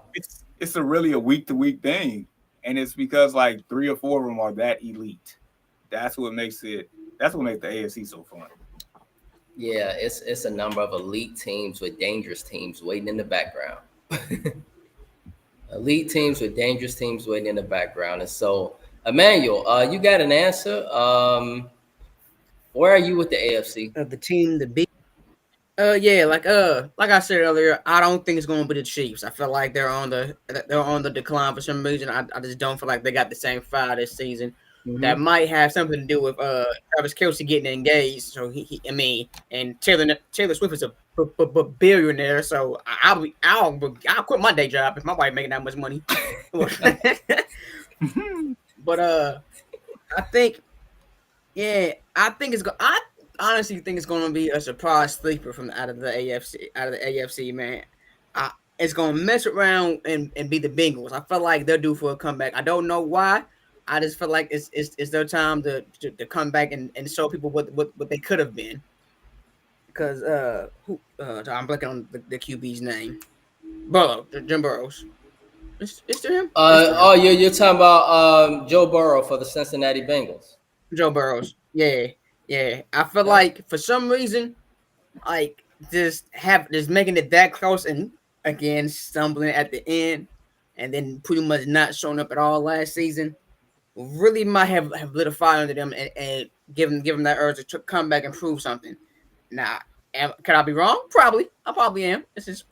It's really a week-to-week thing, and it's because like 3 or 4 of them are that elite. That's what makes the AFC so fun.
Yeah, it's a number of elite teams with dangerous teams waiting in the background. Elite teams with dangerous teams waiting in the background. And so, Emmanuel, you got an answer. Where are you with the AFC?
The team to beat. Like I said earlier, I don't think it's going to be the Chiefs. I feel like they're on the decline for some reason. I just don't feel like they got the same fire this season. That might have something to do with Travis Kelce getting engaged. So and Taylor Swift is a billionaire. So I'll quit my day job if my wife making that much money. But I think it's going. I honestly think it's going to be a surprise sleeper from out of the AFC, man. It's going to mess around and be the Bengals. I feel like they're due for a comeback. I don't know why. I just feel like it's their time to come back and show people what they could have been. Because I'm blanking on the QB's name. Jim Burrows. It's to him.
You're talking about Joe Burrow for the Cincinnati Bengals.
Joe Burrows. Yeah. I feel like for some reason, like just making it that close and again stumbling at the end, and then pretty much not showing up at all last season, really might have lit a fire under them and give them that urge to come back and prove something. Now, could I be wrong? Probably. I probably am. It's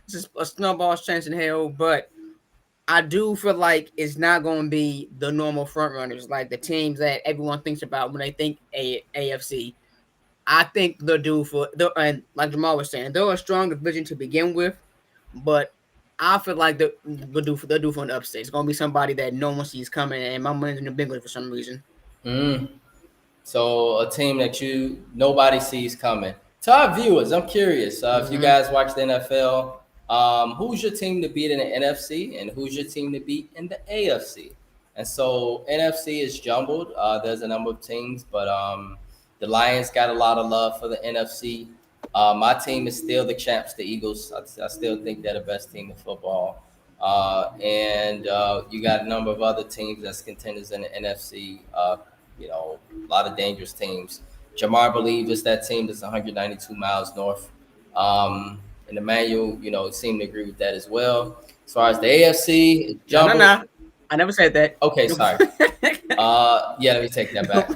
just a snowball's chance in hell, but I do feel like it's not going to be the normal front runners, like the teams that everyone thinks about when they think AFC. I think they're due and like Jamal was saying, they're a strong division to begin with, but I feel like they're due for an upset. It's going to be somebody that no one sees coming, and my money's in the Bengals for some reason.
So a team that nobody sees coming. To our viewers, I'm curious if you guys watch the NFL. Who's your team to beat in the NFC and who's your team to beat in the AFC? And so NFC is jumbled. There's a number of teams, but the Lions got a lot of love for the NFC. My team is still the champs, the Eagles. I still think they're the best team in football. And you got a number of other teams that's contenders in the NFC. A lot of dangerous teams. Jamar believes it's that team that's 192 miles north. And Emmanuel, seemed to agree with that as well. As far as the AFC,
no. I never said that.
Okay, sorry. Let me take that back.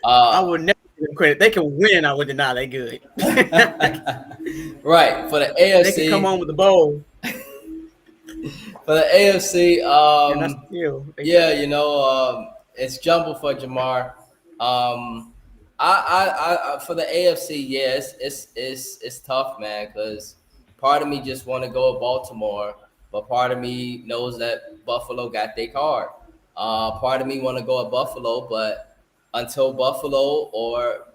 I would never give them credit. They can win. I would deny they good.
Right. For the AFC.
They can come on with the bowl.
For the AFC, it's jumbled for Jamar. I for the AFC, it's tough, man, because part of me just want to go with Baltimore, but part of me knows that Buffalo got their card. Part of me want to go at Buffalo, but until Buffalo or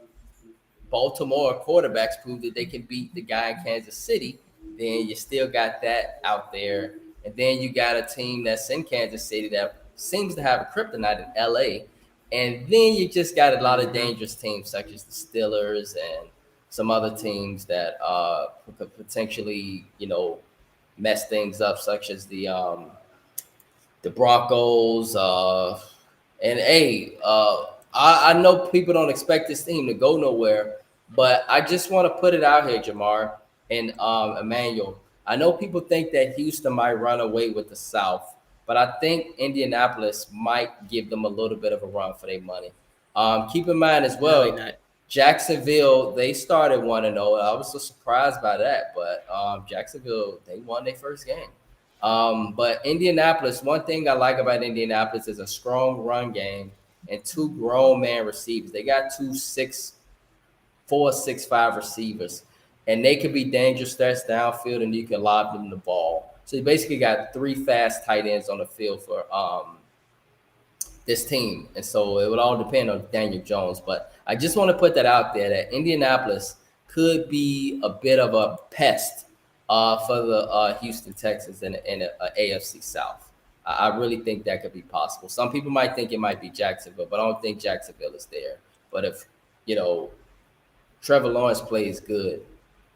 Baltimore quarterbacks prove that they can beat the guy in Kansas City, then you still got that out there. And then you got a team that's in Kansas City that seems to have a kryptonite in LA. And then you just got a lot of dangerous teams such as the Steelers and some other teams that could potentially, mess things up, such as the Broncos. And hey, I know people don't expect this team to go nowhere, but I just want to put it out here, Jamar and Emmanuel. I know people think that Houston might run away with the South, but I think Indianapolis might give them a little bit of a run for their money. Keep in mind as well, Jacksonville, they started 1-0. I was so surprised by that, but Jacksonville, they won their first game. But Indianapolis, one thing I like about Indianapolis is a strong run game and two grown man receivers. They got 6'4", 6'5" receivers, and they could be dangerous threats downfield, and you can lob them the ball. So you basically got 3 fast tight ends on the field for this team. And so it would all depend on Daniel Jones. But I just want to put that out there that Indianapolis could be a bit of a pest for the Houston Texans in the AFC South. I really think that could be possible. Some people might think it might be Jacksonville, but I don't think Jacksonville is there. But if, Trevor Lawrence plays good,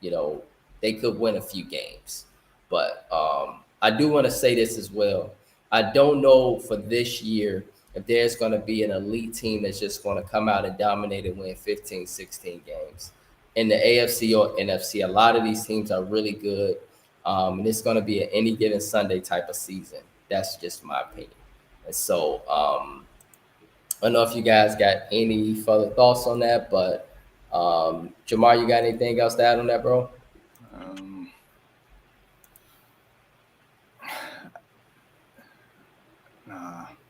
they could win a few games. But I do want to say this as well. I don't know for this year if there's going to be an elite team that's just going to come out and dominate and win 15, 16 games. In the AFC or NFC, a lot of these teams are really good. And it's going to be an any given Sunday type of season. That's just my opinion. And so I don't know if you guys got any further thoughts on that, but Jamar, you got anything else to add on that, bro?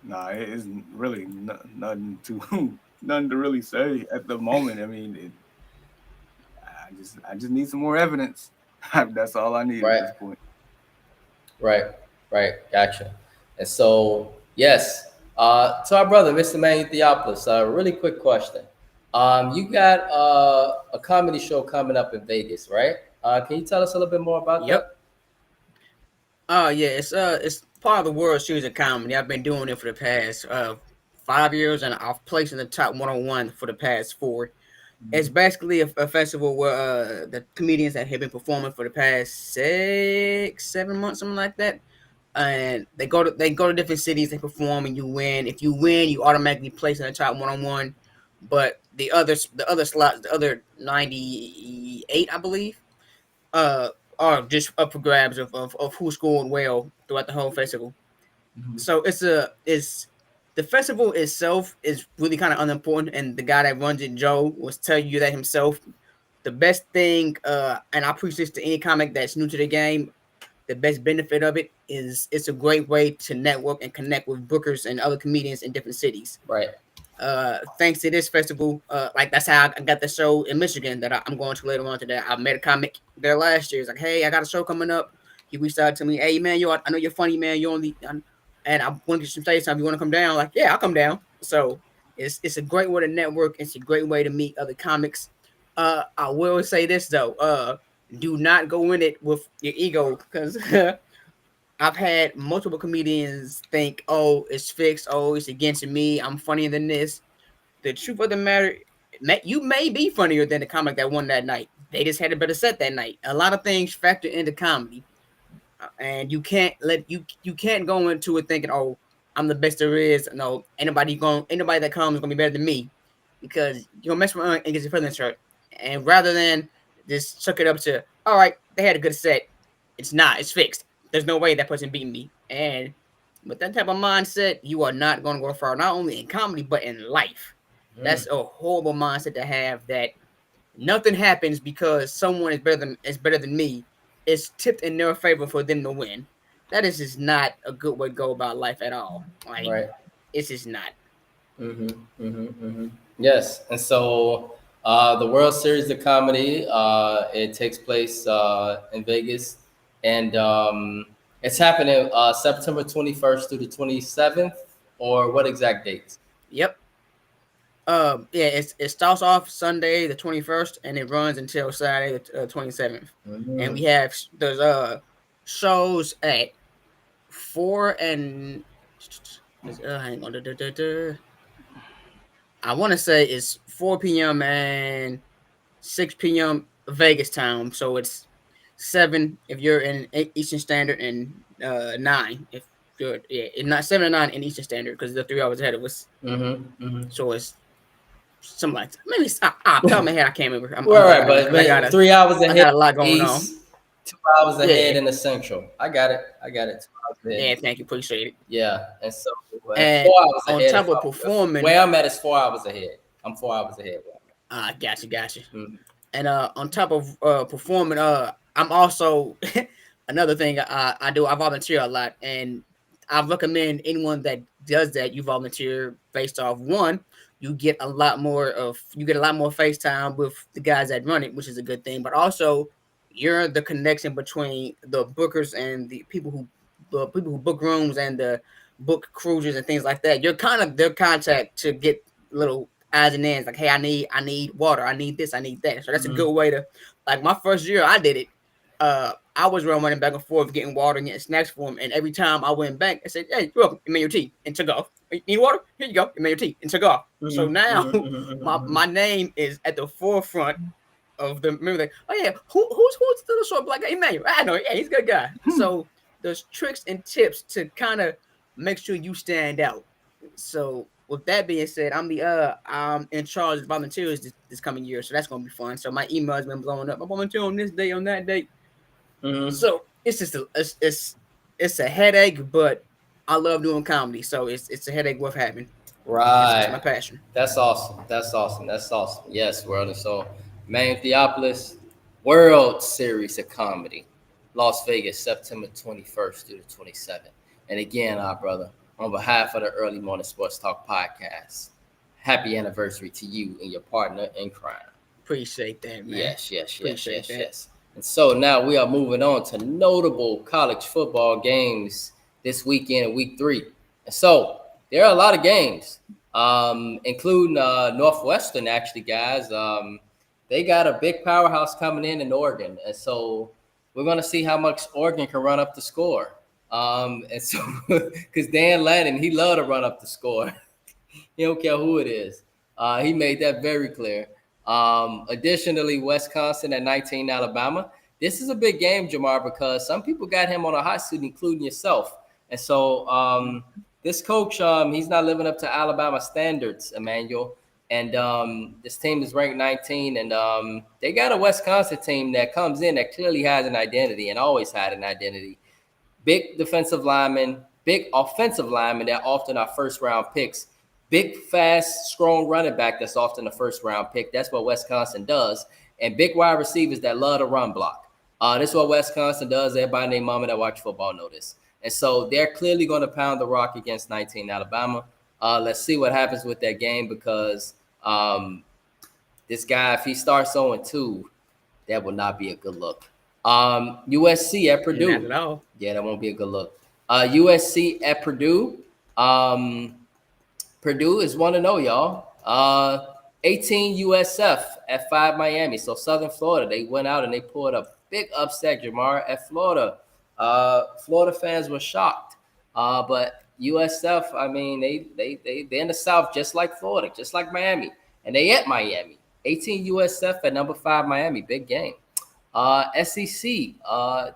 Nah, it isn't really nothing to really say at the moment. I mean, I just need some more evidence. That's all I need at this point.
Right. Gotcha. And so, yes, to our brother, Mr. Manu Theopolis, a really quick question. You got a comedy show coming up in Vegas, right? Can you tell us a little bit more about that?
Yeah, it's part of the World Series of Comedy. I've been doing it for the past 5 years, and I've placed in the top 101 for the past 4. It's basically a festival where the comedians that have been performing for the past 6-7 months, something like that, and they go to different cities, they perform, and you win. If you win, you automatically place in the top 101. But the other slots, the other 98, I believe, are just up for grabs of who scored well throughout the whole festival. Mm-hmm. So the festival itself is really kind of unimportant, and the guy that runs it, Joe, was telling you that himself. The best thing, and I preach this to any comic that's new to the game, the best benefit of it is it's a great way to network and connect with bookers and other comedians in different cities.
Right.
Thanks to this festival, that's how I got the show in Michigan that I'm going to later on today. I met a comic there last year. He's like, hey, I got a show coming up. He reached out to me. Hey, man, I know you're funny, man. And I want to get some stage time. You want to come down? Like, yeah, I'll come down. So it's a great way to network. It's a great way to meet other comics. I will say this though. Do not go in it with your ego, because I've had multiple comedians think, oh, it's fixed. Oh, it's against me. I'm funnier than this. The truth of the matter, you may be funnier than the comic that won that night. They just had a better set that night. A lot of things factor into comedy, and you can't go into it thinking, oh, I'm the best there is. No, anybody that comes is gonna be better than me, because you're gonna mess around and get your feelings hurt. And rather than just chuck it up to, all right, they had a good set. It's fixed. There's no way that person beat me. And with that type of mindset, you are not going to go far, not only in comedy, but in life. That's a horrible mindset to have, that nothing happens because someone is better than me. It's tipped in their favor for them to win. That is just not a good way to go about life at all. Right. It's just not.
Yes. And so the World Series of Comedy, it takes place in Vegas. And it's happening September 21st through the 27th, or what exact dates?
Yep. It starts off Sunday the 21st, and it runs until Saturday the 27th. Mm-hmm. And we have those shows at 4 and hang on. I want to say it's 4 p.m. and 6 p.m. Vegas time. So it's 7 if you're in Eastern Standard and 9 if you're it's not 7 or 9 in Eastern Standard because they're 3 hours ahead of us. So it's something like that. Maybe top of my head I can't remember.
But 3 hours ahead.
I got a lot going on.
2 hours ahead in the Central. I got it. 2 hours ahead.
Yeah, thank you. Appreciate it.
Yeah, and so
4 hours on ahead top of performing.
Where I'm at is 4 hours ahead. I'm 4 hours ahead.
Gotcha. Mm-hmm. And on top of performing, I'm also another thing I do. I volunteer a lot, and I recommend anyone that does that. You volunteer based off one. You get a lot more face time with the guys that run it, which is a good thing. But also, you're the connection between the bookers and the people who book rooms and the book cruises and things like that. You're kind of their contact to get little odds and ends, like, hey, I need water, I need this, I need that. So that's a good way to, like, my first year I did it. I was running back and forth getting water and getting snacks for him, and every time I went back, I said, hey, you're welcome, you made your tea, and took off. You need water? Here you go, you made your tea, and took off. So now my name is at the forefront of the movie. Like, oh yeah, who's the little short black guy? Emmanuel. I know, yeah, he's a good guy. So there's tricks and tips to kind of make sure you stand out. So with that being said, I'm in charge of volunteers this coming year, so that's gonna be fun. So my email has been blowing up. I volunteer on this day, on that date. So it's just it's a headache, but I love doing comedy, so it's a headache worth having.
Right,
it's my passion.
That's awesome. Yes, world. And so, Emmanuel Theophilus, World Series of Comedy, Las Vegas, September 21st through the 27th. And again, our brother, on behalf of the Early Morning Sports Talk podcast, happy anniversary to you and your partner in crime.
Appreciate that, man.
Yes. And so now we are moving on to notable college football games this weekend, week 3. And so there are a lot of games, including Northwestern, actually, guys. They got a big powerhouse coming in Oregon. And so we're going to see how much Oregon can run up the score. And so, because Dan Lannon, he loved to run up the score. He don't care who it is. He made that very clear. Additionally, Wisconsin at 19, Alabama. This is a big game, Jamar, because some people got him on a hot seat, including yourself. And so this coach, he's not living up to Alabama standards, Emmanuel. And this team is ranked 19, and they got a Wisconsin team that comes in that clearly has an identity and always had an identity. Big defensive linemen, big offensive linemen that often are first-round picks. Big, fast, strong running back that's often a first-round pick. That's what Wisconsin does. And big wide receivers that love to run block. This is what Wisconsin does. Everybody named Mama that watch football know this. And so they're clearly going to pound the rock against 19 Alabama. Let's see what happens with that game because this guy, if he starts 0-2, that will not be a good look. USC at Purdue.
Not at all.
Yeah, that won't be a good look. USC at Purdue. Purdue is 1-0, y'all. 18 USF at 5 Miami. So Southern Florida, they went out and they pulled a big upset, Jamar, at Florida. Florida fans were shocked. But USF, I mean, they're in the South just like Florida, just like Miami. And they at Miami. 18 USF at number 5 Miami. Big game. SEC,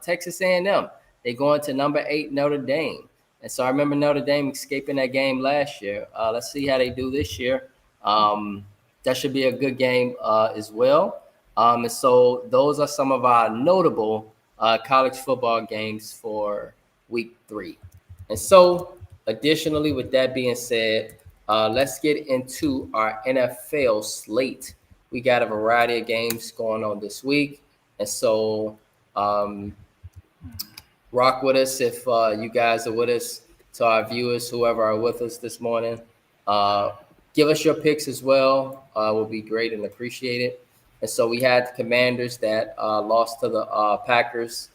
Texas A&M. They going to number 8 Notre Dame. And so I remember Notre Dame escaping that game last year. Let's see how they do this year. That should be a good game as well. And so those are some of our notable college football games for week 3. And so additionally, with that being said, let's get into our NFL slate. We got a variety of games going on this week. And so rock with us if you guys are with us. To our viewers, whoever are with us this morning, give us your picks as well. Will be great and appreciated. And so we had the Commanders that lost to the Packers.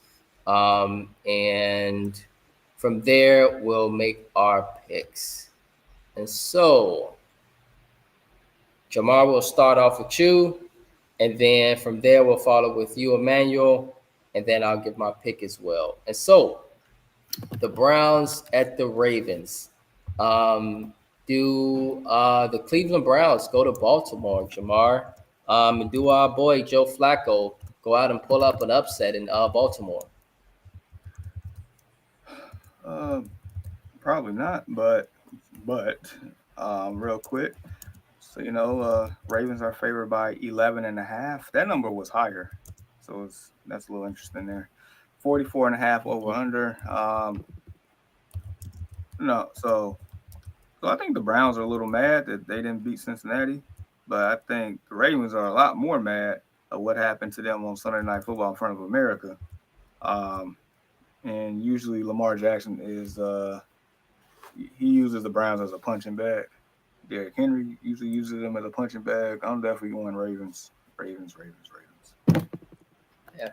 And from there, we'll make our picks. And so, Jamar, will start off with you. And then from there, we'll follow with you, Emmanuel. And then I'll give my pick as well. And so, the Browns at the Ravens. Do the Cleveland Browns go to Baltimore, Jamar? And do our boy Joe Flacco go out and pull up an upset in Baltimore?
Probably not, but real quick. So, Ravens are favored by 11.5. That number was higher. So that's a little interesting there. 44.5 over under. No, so I think the Browns are a little mad that they didn't beat Cincinnati, but I think the Ravens are a lot more mad at what happened to them on Sunday Night Football in front of America. And usually Lamar Jackson he uses the Browns as a punching bag. Derrick Henry usually uses them as a punching bag. I'm definitely going Ravens.
Yeah.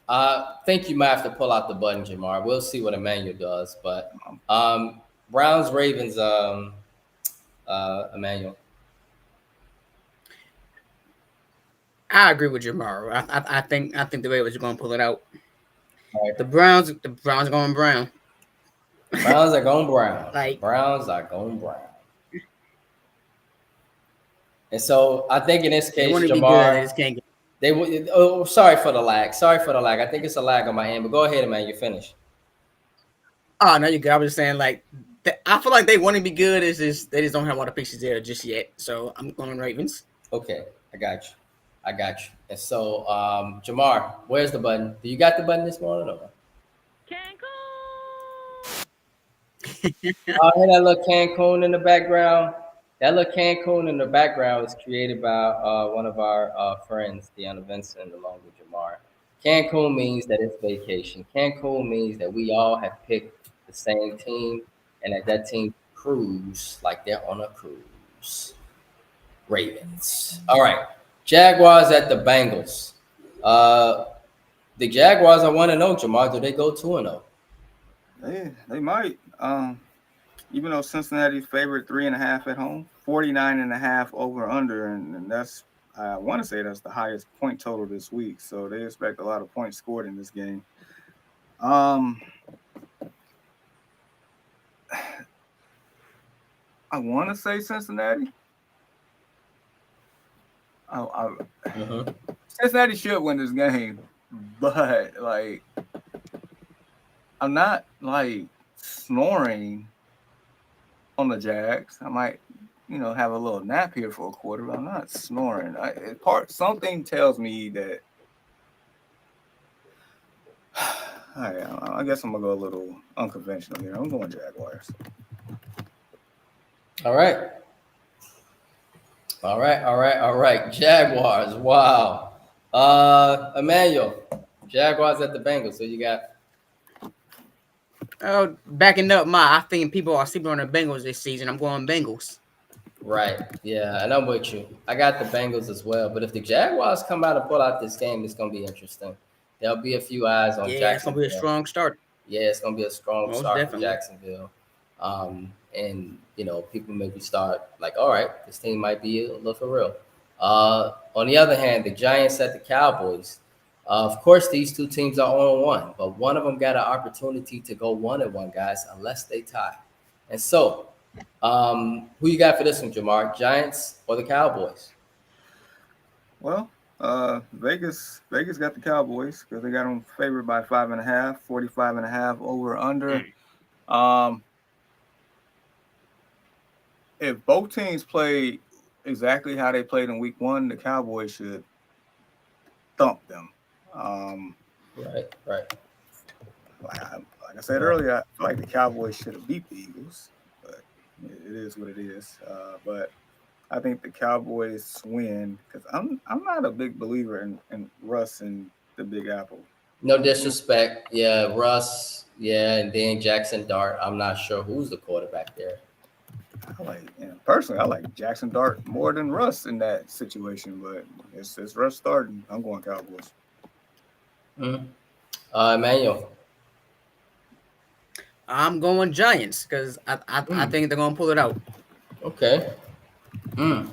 I think you might have to pull out the button, Jamar. We'll see what Emmanuel does, but Browns, Ravens, Emmanuel.
I agree with Jamar. I think the Ravens are going to pull it out.
Right.
The Browns are going brown.
Browns are going brown.
Browns
are going brown. And so I think in this case, Jamar, they would. Oh, sorry for the lag. I think it's a lag on my end, but go ahead, man. You finish.
Oh no, you good. I was just saying, I feel like they want to be good. It's just they just don't have all the pieces there just yet. So I'm going Ravens.
Okay, I got you. And so, Jamar, where's the button? Do you got the button this morning? Or?
Cancun.
Oh, hey, that little Cancun in the background. That little Cancun in the background was created by one of our friends, Deanna Vincent, along with Jamar. Cancun means that it's vacation. Cancun means that we all have picked the same team and that team cruise like they're on a cruise. Ravens. All right. Jaguars at the Bengals. The Jaguars, I want to know, Jamar, do they go 2-0?
They might. Even though Cincinnati's favored 3.5 at home, 49.5 over under, and that's I want to say that's the highest point total this week. So they expect a lot of points scored in this game. I want to say Cincinnati. Cincinnati should win this game, but I'm not snoring on the Jags. I might, have a little nap here for a quarter, but I'm not snoring. Something tells me that. I guess I'm gonna go a little unconventional here. I'm going Jaguars.
All right. Jaguars. Wow. Emmanuel, Jaguars at the Bengals. So you got.
Backing up I think people are sleeping on the Bengals this season. I'm going Bengals.
Right. Yeah, and I'm with you. I got the Bengals as well. But if the Jaguars come out and pull out this game, it's going to be interesting. There'll be a few eyes on Jacksonville.
Yeah, it's going to be a strong start.
Yeah, it's going to be a strong start for Jacksonville. And, people maybe start all right, this team might be a little for real. On the other hand, the Giants at the Cowboys. Of course, these two teams are 0-1, but one of them got an opportunity to go 1-1, guys, unless they tie. And so, who you got for this one, Jamar? Giants or the Cowboys?
Well, Vegas got the Cowboys because they got them favored by 5.5, 45.5 over under. If both teams play exactly how they played in week 1, the Cowboys should thump them.
Right.
Like I said earlier, I feel like the Cowboys should have beat the Eagles, but it is what it is. But I think the Cowboys win because I'm not a big believer in Russ and the Big Apple.
No disrespect. Yeah, Russ. Yeah, and then Jackson Dart. I'm not sure who's the quarterback there.
Personally, I like Jackson Dart more than Russ in that situation, but it's Russ starting. I'm going Cowboys.
Emmanuel.
I'm going Giants because I think they're going to pull it out.
Okay. All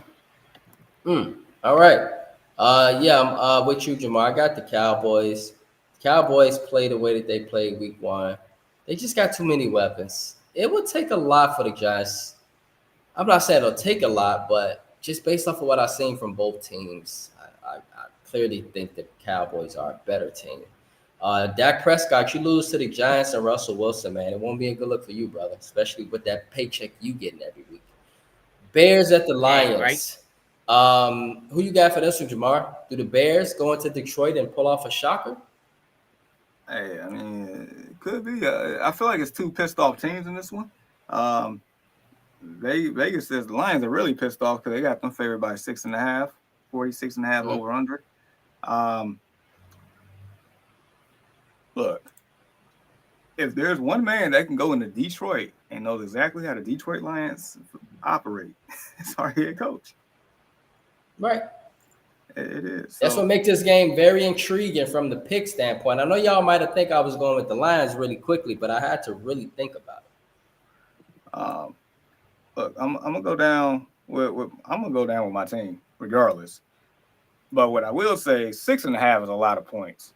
right. I'm with you, Jamar. I got the Cowboys. Cowboys play the way that they played week 1. They just got too many weapons. It would take a lot for the Giants. I'm not saying it'll take a lot, but just based off of what I've seen from both teams, I clearly think the Cowboys are a better team. Dak Prescott, you lose to the Giants and Russell Wilson, man. It won't be a good look for you, brother, especially with that paycheck you getting every week. Bears at the Lions. Right? Who you got for this one, Jamar? Do the Bears go into Detroit and pull off a shocker?
Hey, I mean, it could be. I feel like it's two pissed off teams in this one. Vegas says the Lions are really pissed off because they got them favored by 6.5, 46.5 over under. Look, if there's one man that can go into Detroit and knows exactly how the Detroit Lions operate, it's our head coach.
Right.
It is.
That's what makes this game very intriguing from the pick standpoint. I know y'all might have think I was going with the Lions really quickly, but I had to really think about it.
Look, I'm gonna go down with my team regardless. But what I will say, 6.5 is a lot of points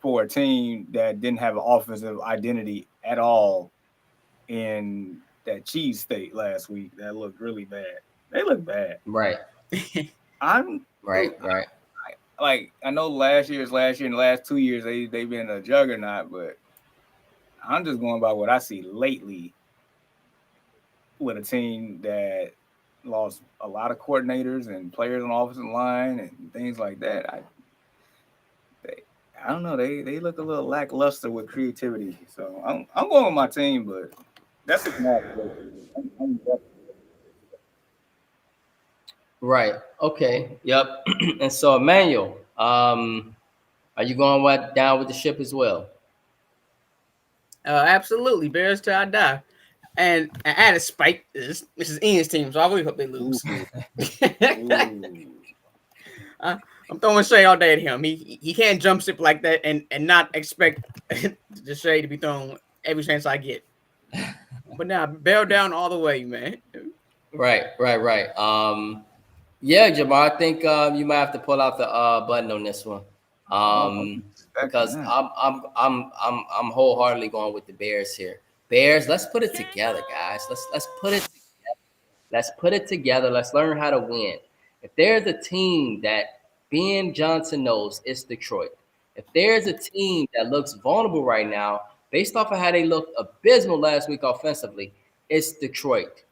for a team that didn't have an offensive identity at all in that cheese state last week. That looked really bad. They look bad.
Right. Right.
I know last year and the last 2 years they've been a juggernaut, but I'm just going by what I see lately with a team that lost a lot of coordinators and players on the offensive line and things like that. I don't know. They look a little lackluster with creativity. So I'm going with my team, but that's a small.
Right. Okay. Yep. And so, Emmanuel, are you going down with the ship as well?
Absolutely. Bears till I die. And I added spike. This is Ian's team, so I really hope they lose. I'm throwing shade all day at him. He can't jump ship like that and not expect the shade to be thrown every chance I get. But now, bear down all the way, man.
Right. Yeah, Jamar, I think you might have to pull out the button on this one, because I'm wholeheartedly going with the Bears here. Bears, let's put it together, guys. Let's put it together. Let's put it together. Let's learn how to win. If there's a team that Ben Johnson knows, it's Detroit. If there's a team that looks vulnerable right now, based off of how they looked abysmal last week offensively, it's Detroit.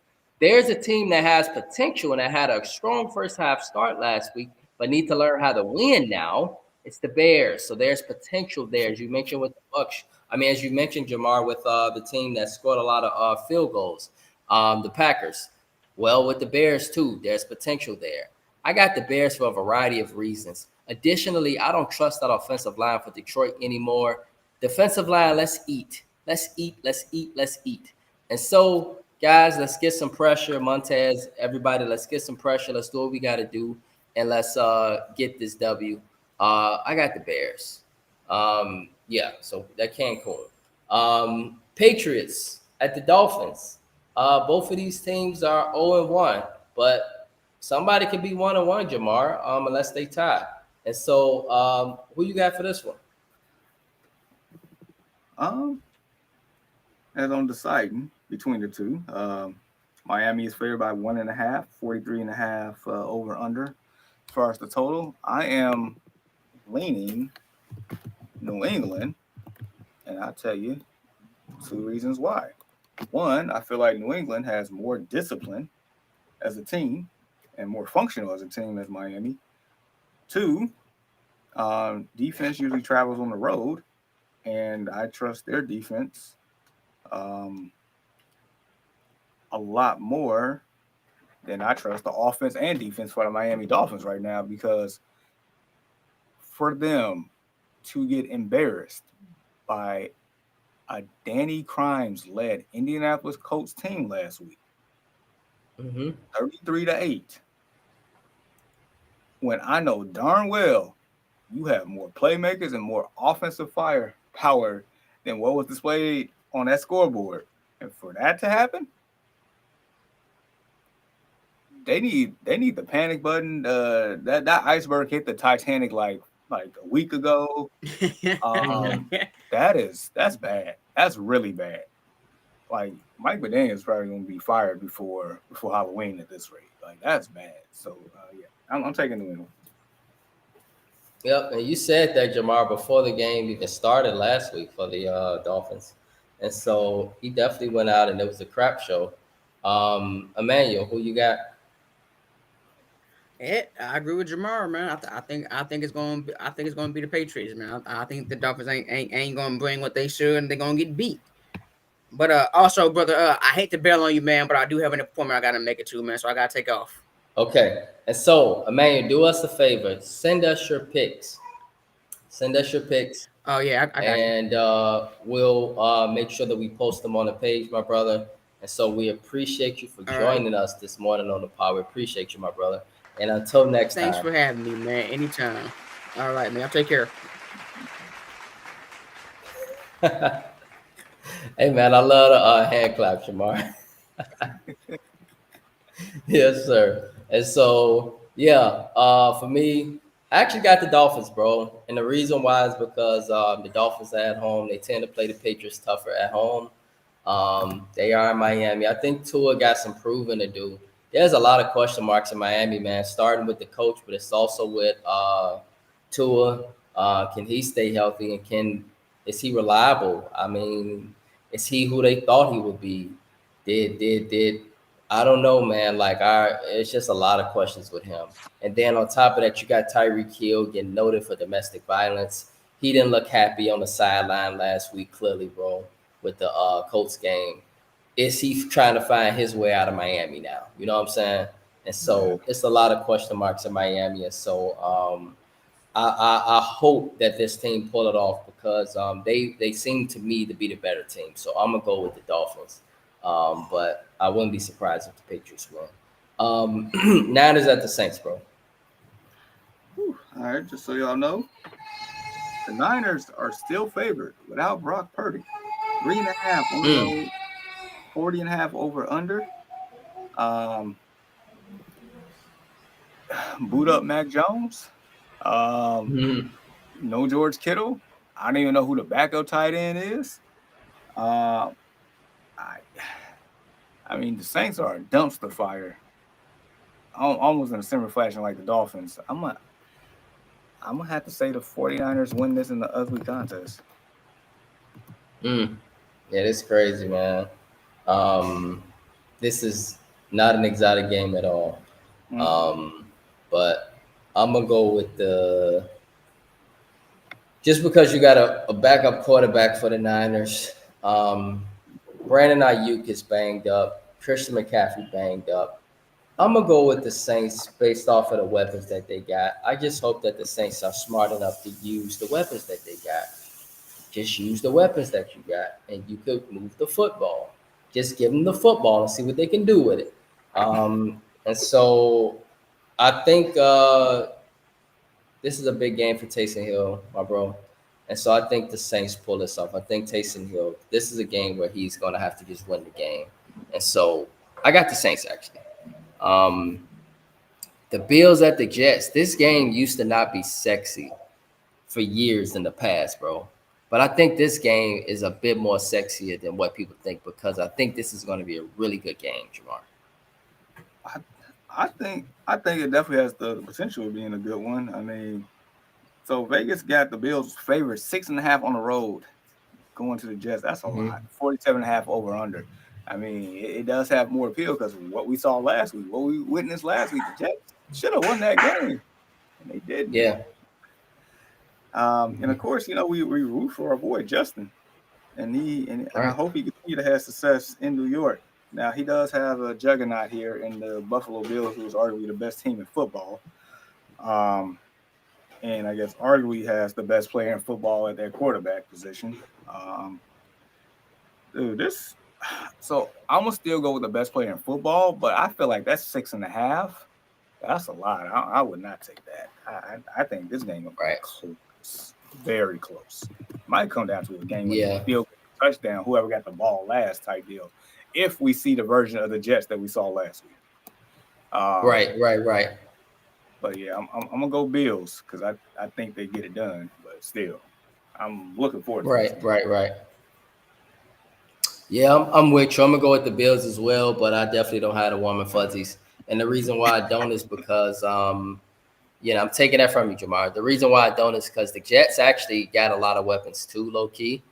There's a team that has potential and that had a strong first half start last week, but need to learn how to win now. It's the Bears. So there's potential there, as you mentioned with the Bucs. As you mentioned, Jamar, with the team that scored a lot of field goals, the Packers. Well, with the Bears too, there's potential there. I got the Bears for a variety of reasons. Additionally, I don't trust that offensive line for Detroit anymore. Defensive line, let's eat. And so, guys, let's get some pressure. Montez, everybody, let's get some pressure. Let's do what we got to do, and let's get this W. I got the Bears. So that Cancun. Patriots at the Dolphins. Both of these teams are 0-1, but somebody can be 1-1, Jamar, unless they tie. And so, who you got for this one?
As I'm deciding between the two, Miami is favored by 1.5, 43.5 over under. As far as the total, I am leaning New England, and I'll tell you 2 reasons why. One, I feel like New England has more discipline as a team and more functional as a team as Miami. 2, defense usually travels on the road, and I trust their defense a lot more than I trust the offense and defense for the Miami Dolphins right now, because for them to get embarrassed by a Danny Crimes-led Indianapolis Colts team last week, 33-8, when I know darn well you have more playmakers and more offensive firepower than what was displayed on that scoreboard. And for that to happen, they need the panic button. That iceberg hit the Titanic like a week ago. That's bad. That's really bad. like Mike McDaniel is probably going to be fired before Halloween at this rate. Like that's bad. So yeah, I'm taking New England.
Yep, and you said that, Jamar, before the game even started last week for the Dolphins, and so he definitely went out and it was a crap show. Emmanuel, who you got?
Yeah, I agree with Jamar, man. I think it's going to be the Patriots, man. I think the Dolphins ain't going to bring what they should, and they're going to get beat. But also, brother, I hate to bail on you, man, but I do have an appointment I got to make it to, man. So I got to take off.
Okay, and so Emmanuel, do us a favor. Send us your picks.
Oh yeah, I got you.
And we'll make sure that we post them on the page, my brother. And so we appreciate you for joining us this morning on the pod. We appreciate you, my brother. And until next
time. Thanks for having me, man. Anytime. All right, man. I'll take care.
Hey, man, I love the hand clap, Jamar. Yes, sir. And so, yeah, for me, I actually got the Dolphins, bro. And the reason why is because the Dolphins are at home. They tend to play the Patriots tougher at home. They are in Miami. I think Tua got some proving to do. There's a lot of question marks in Miami, man, starting with the coach, but it's also with Tua. Can he stay healthy, and is he reliable? I mean, is he who they thought he would be? Did I don't know, man. Like, it's just a lot of questions with him. And then on top of that, you got Tyreek Hill getting noted for domestic violence. He didn't look happy on the sideline last week, clearly, bro, with the Colts game. Is he trying to find his way out of Miami now? You know what I'm saying? And so it's a lot of question marks in Miami. And so I hope that this team pull it off because they seem to me to be the better team. So I'm gonna go with the Dolphins. But I wouldn't be surprised if the Patriots win. Niners at the Saints, bro.
All right, just so y'all know, the Niners are still favored without Brock Purdy. 3.5 on the road, 40.5 over under. Boot up Mac Jones. No George Kittle. I don't even know who the backup tight end is. I mean, the Saints are a dumpster fire. Almost in a similar fashion like the Dolphins. I'm gonna have to say the 49ers win this in the ugly contest.
Yeah, it's crazy, man. This is not an exotic game at all. But I'm gonna go with just because you got a backup quarterback for the Niners. Brandon Ayuk is banged up. Christian McCaffrey banged up. I'm gonna go with the Saints based off of the weapons that they got. I just hope that the Saints are smart enough to use the weapons that they got. Just use the weapons that you got, and you could move the football. Just give them the football and see what they can do with it. And so I think this is a big game for Taysom Hill, my bro. And so I think the Saints pull this off. I think Taysom Hill, this is a game where he's going to have to just win the game. And so I got the Saints, actually. The Bills at the Jets. This game used to not be sexy for years in the past, bro. But I think this game is a bit more sexier than what people think because I think this is going to be a really good game, Jamar.
I think it definitely has the potential of being a good one. I mean, so Vegas got the Bills favorite 6.5 on the road going to the Jets. That's a lot. 47.5 over under. I mean, it does have more appeal because what we saw last week, what we witnessed last week, the Jets should have won that game, and they didn't.
Yeah.
And of course, you know, we root for our boy Justin, and I hope he continue to have success in New York. Now he does have a juggernaut here in the Buffalo Bills, who's arguably the best team in football. And I guess arguably has the best player in football at their quarterback position. So I'm gonna still go with the best player in football, but I feel like that's 6.5. That's a lot. I would not take that. I think this game will be close, very close. Might come down to a game with field touchdown, whoever got the ball last type deal. If we see the version of the Jets that we saw last week.
Right.
But yeah, I'm gonna go Bills because I think they get it done. But still, I'm looking forward to it.
Right. Yeah, I'm with you. I'm gonna go with the Bills as well, but I definitely don't have the warm and fuzzies. And the reason why I don't is because I'm taking that from you, Jamar. The reason why I don't is because the Jets actually got a lot of weapons too, low key.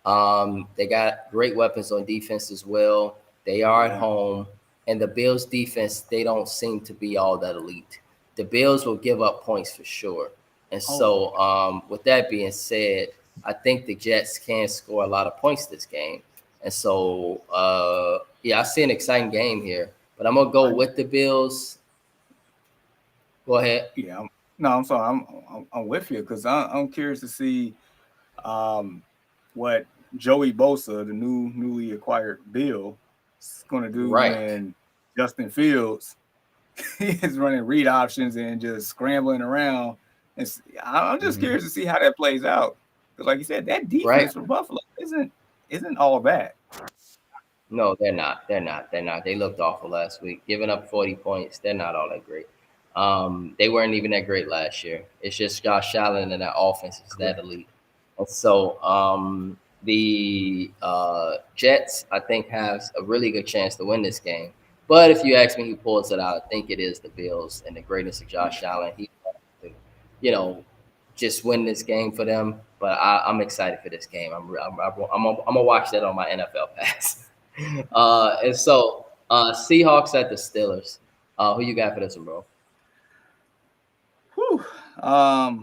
They got great weapons on defense as well. They are at home, and the Bills' defense, they don't seem to be all that elite. The Bills will give up points for sure. And so, with that being said, I think the Jets can score a lot of points this game. And so, I see an exciting game here, but I'm gonna go with the Bills. Go ahead.
Yeah, I'm sorry. I'm with you because I'm curious to see what Joey Bosa, the newly acquired Bill, is going to do when Justin Fields is running read options and just scrambling around. And I'm just curious to see how that plays out because, like you said, that defense for Buffalo isn't all bad.
No, they're not. They looked awful last week, giving up 40 points. They're not all that great. They weren't even that great last year. It's just Josh Allen and that offense is that elite. And so the Jets, I think, has a really good chance to win this game. But if you ask me who pulls it out, I think it is the Bills and the greatness of Josh Allen. He, just win this game for them. But I'm excited for this game. I'm gonna watch that on my NFL Pass. And so Seahawks at the Steelers. Who you got for this one, bro?
Whew. I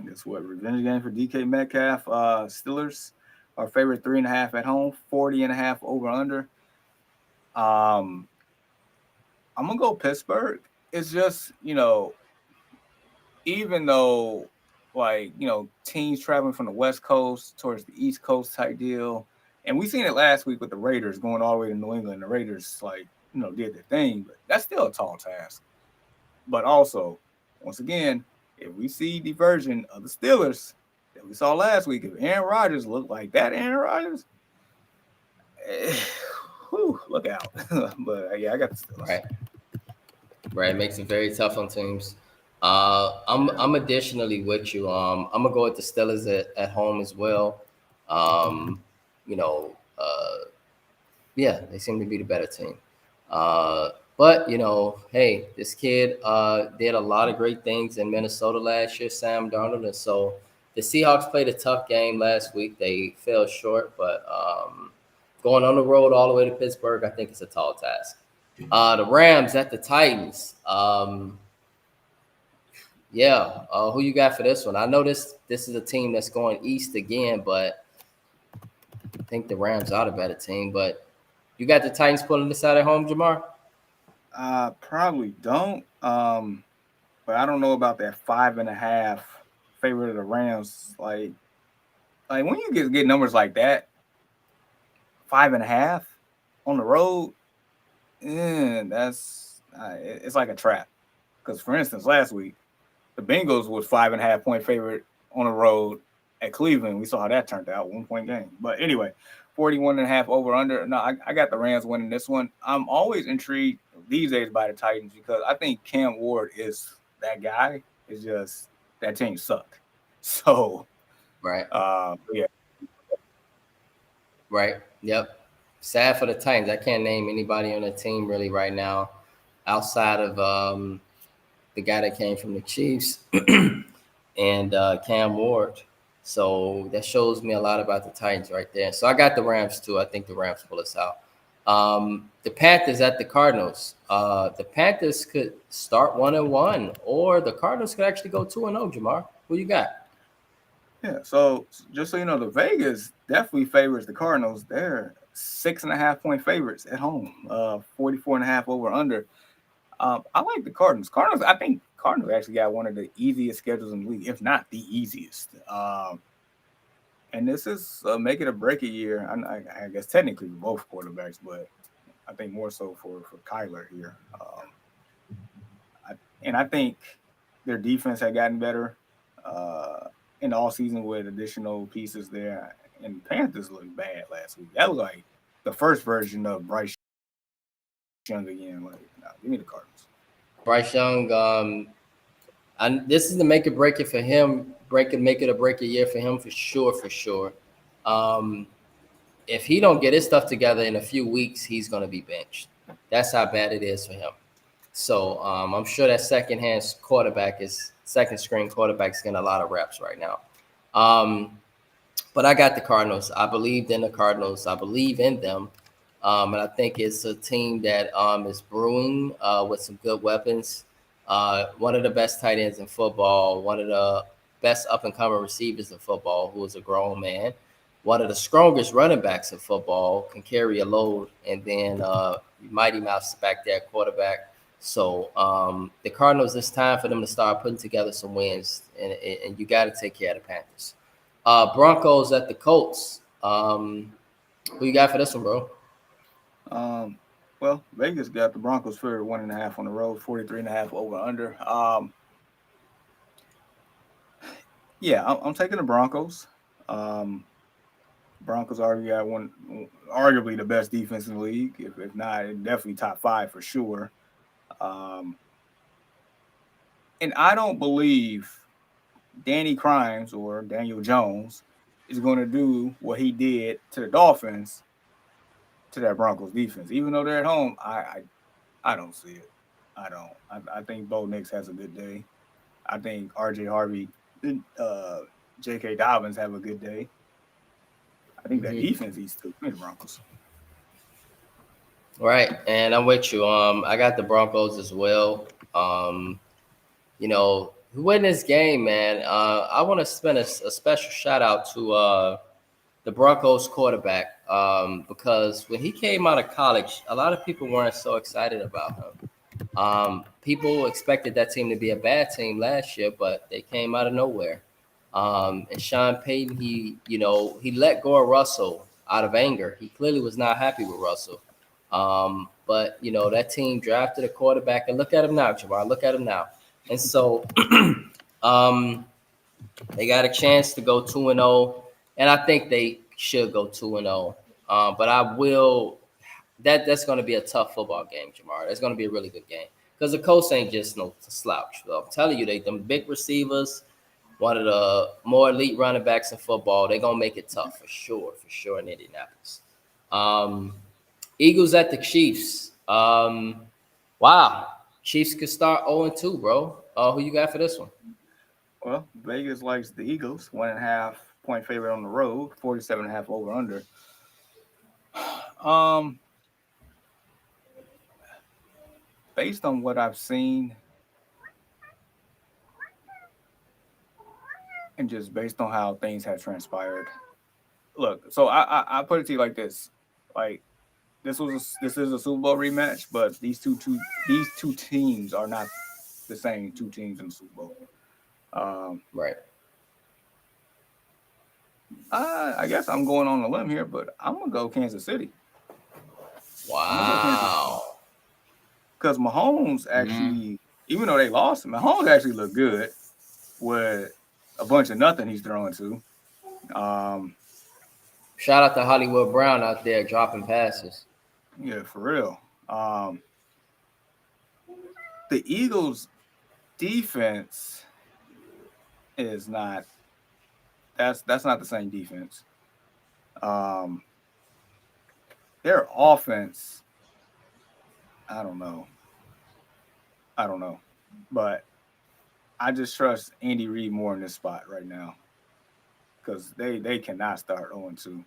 guess revenge game for DK Metcalf. Steelers, our favorite 3.5 at home, 40.5 over under. I'm gonna go Pittsburgh. It's just, even though teams traveling from the West Coast towards the East Coast type deal, and we seen it last week with the Raiders going all the way to New England. The Raiders did their thing, but that's still a tall task. But also, once again, if we see the version of the Steelers that we saw last week, if Aaron Rodgers looked like that Aaron Rodgers, look out. But I got the Steelers.
Right. It makes it very tough on teams. I'm additionally with you. I'm gonna go with the Steelers at home as well. They seem to be the better team. But hey, this kid did a lot of great things in Minnesota last year, Sam Darnold, and so the Seahawks played a tough game last week. They fell short, but going on the road all the way to Pittsburgh, I think it's a tall task. The Rams at the Titans. Who you got for this one? I know this is a team that's going east again, but I think the Rams are the better team. But you got the Titans pulling this out at home, Jamar?
Probably don't. But I don't know about that 5.5 favorite of the Rams. Like when you get numbers like that, 5.5 on the road, it's like a trap. Because for instance, last week the Bengals was 5.5 point favorite on the road at Cleveland. We saw how that turned out, 1 point game. But anyway, 41.5 over under. No, I got the Rams winning this one. I'm always intrigued these days by the Titans because I think Cam Ward is that guy. It's just that team sucked. So,
right.
Yeah.
Right. Yep. Sad for the Titans. I can't name anybody on the team really right now outside of the guy that came from the Chiefs and Cam Ward. So that shows me a lot about the Titans right there. So I got the Rams too. I think the Rams pull us out. The Panthers at the Cardinals. The Panthers could start 1-1, or the Cardinals could actually go 2-0. Jamar, who you got?
Yeah. So just so you know, the Vegas definitely favors the Cardinals. They're 6.5 point favorites at home. 44.5 over under. I like the Cardinals. I think Cardinals actually got one of the easiest schedules in the league, if not the easiest. And this is make it or break it year. I guess technically both quarterbacks, but I think more so for Kyler here. I think their defense had gotten better in the offseason with additional pieces there. And Panthers looked bad last week. That was like the first version of Bryce Young again. Like, no, give me the Cardinals.
Bryce Young, and this is the make it break it for him. Make it or break it year for him for sure. if he don't get his stuff together in a few weeks, he's going to be benched. That's how bad it is for him. So I'm sure that second string quarterback is getting a lot of reps right now. But I got the Cardinals. I believed in the Cardinals. I believe in them. And I think it's a team that is brewing with some good weapons. One of the best tight ends in football, one of the best up-and-coming receivers in football, who is a grown man, one of the strongest running backs in football, can carry a load, and then Mighty Mouse back there, quarterback. So the Cardinals, it's time for them to start putting together some wins, and you got to take care of the Panthers. Broncos at the Colts. Who you got for this one, bro?
Well, Vegas got the Broncos for 1.5 on the road, 43.5 over under. Yeah, I'm taking the Broncos. Broncos already got arguably the best defense in the league. If not, definitely top 5 for sure. And I don't believe Danny Crimes or Daniel Jones is going to do what he did to the Dolphins to that Broncos defense. Even though they're at home, I don't see it. I don't. I think Bo Nix has a good day. I think RJ Harvey, J.K. Dobbins have a good day. I think that defense eats too many Broncos.
Right, and I'm with you. I got the Broncos as well. Who win this game, man? I want to spend a special shout out to the Broncos quarterback because when he came out of college, a lot of people weren't so excited about him. People expected that team to be a bad team last year, but they came out of nowhere. And Sean Payton, he let go of Russell out of anger. He clearly was not happy with Russell. But that team drafted a quarterback, and look at him now, Jamar. Look at him now. And so they got a chance to go 2-0, and I think they should go 2-0. But that's going to be a tough football game, Jamar. That's going to be a really good game because the Colts ain't just no slouch. So I'm telling you, them big receivers, one of the more elite running backs in football, they're going to make it tough for sure in Indianapolis. Eagles at the Chiefs. Wow. Chiefs could start 0-2, bro. Who you got for this one?
Well, Vegas likes the Eagles, 1.5 point favorite on the road, 47.5 over under. Based on what I've seen, and just based on how things have transpired, look. So I put it to you like this: like this is a Super Bowl rematch, but these two teams are not the same two teams in the Super Bowl.
Right.
I guess I'm going on a limb here, but I'm gonna go Kansas City.
Wow.
Because Mahomes actually, even though they lost, Mahomes actually looked good with a bunch of nothing he's throwing to.
Shout out to Hollywood Brown out there dropping passes.
Yeah, for real. The Eagles' defense is not. That's not the same defense. Their offense, I don't know, but I just trust Andy Reid more in this spot right now because they cannot start 0-2.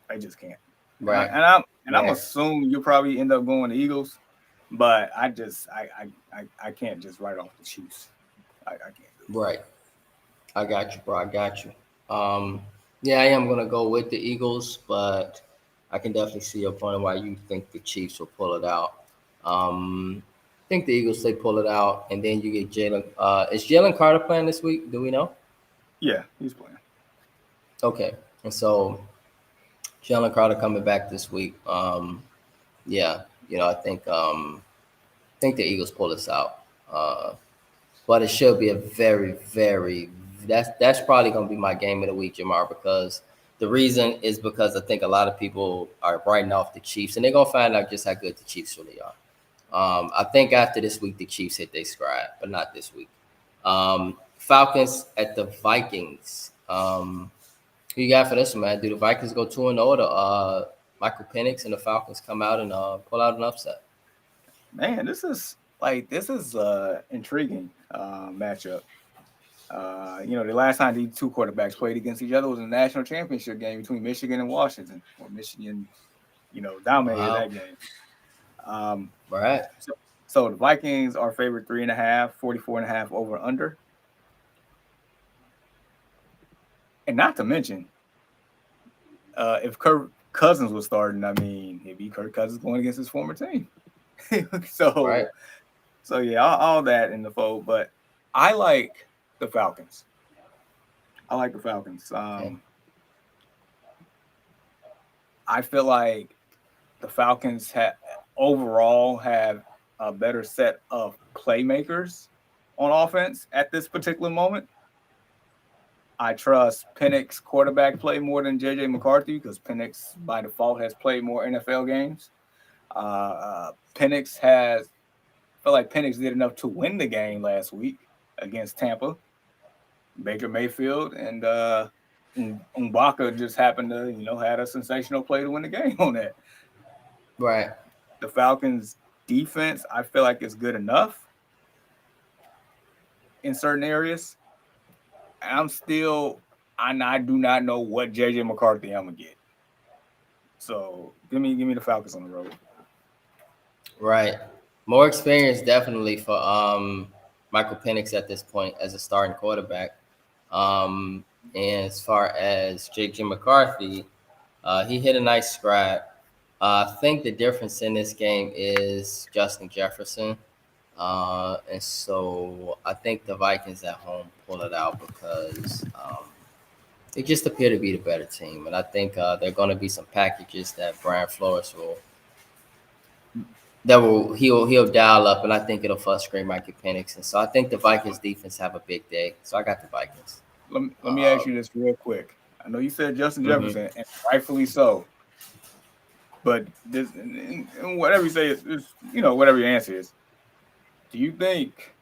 They just can't.
Right.
I'm assuming you'll probably end up going to Eagles, but I can't just write off the Chiefs. I can't do it.
Right. I got you, bro. I got you. Yeah, I am gonna go with the Eagles, but I can definitely see your point why you think the Chiefs will pull it out. I think the Eagles they pull it out, and then you get Jalen. Is Jalen Carter playing this week? Do we know?
Yeah, he's playing.
Okay, and so Jalen Carter coming back this week. Yeah, I think the Eagles pull this out. But it should be a very, very that's probably gonna be my game of the week, Jamar, because the reason is because I think a lot of people are writing off the Chiefs, and they're gonna find out just how good the Chiefs really are. I think after this week the Chiefs hit their stride, but not this week. Falcons at the Vikings. Who you got for this one, man? Do the Vikings go 2-0 to Michael Penix and the Falcons come out and pull out an upset?
Man, this is intriguing matchup. The last time these two quarterbacks played against each other was a national championship game between Michigan and Washington. Or Michigan, dominated that game.
Right.
So the Vikings are favored 3.5, 44.5 over under. And not to mention, if Kirk Cousins was starting, I mean, it'd be Kirk Cousins going against his former team. So yeah, all that in the fold. But I like the Falcons.
Okay.
I feel like the Falcons overall have a better set of playmakers on offense at this particular moment. I trust Penix quarterback play more than JJ McCarthy because Penix by default has played more NFL games. I feel like Penix did enough to win the game last week against Tampa. Baker Mayfield and M'Baka just happened to, had a sensational play to win the game on that.
Right.
The Falcons defense, I feel like is good enough in certain areas. I do not know what JJ McCarthy I'm gonna get. So give me the Falcons on the road.
Right. More experience definitely for Michael Penix at this point as a starting quarterback. And as far as JJ McCarthy, he hit a nice scrap. I think the difference in this game is Justin Jefferson. And so I think the Vikings at home pull it out because they just appear to be the better team. And I think there are going to be some packages that Brian Flores he'll dial up, and I think it'll frustrate Michael Penix. And so I think the Vikings defense have a big day. So I got the Vikings.
Let me ask you this real quick. I know you said Justin Jefferson, and rightfully so. But this, and whatever you say is, whatever your answer is. Do you think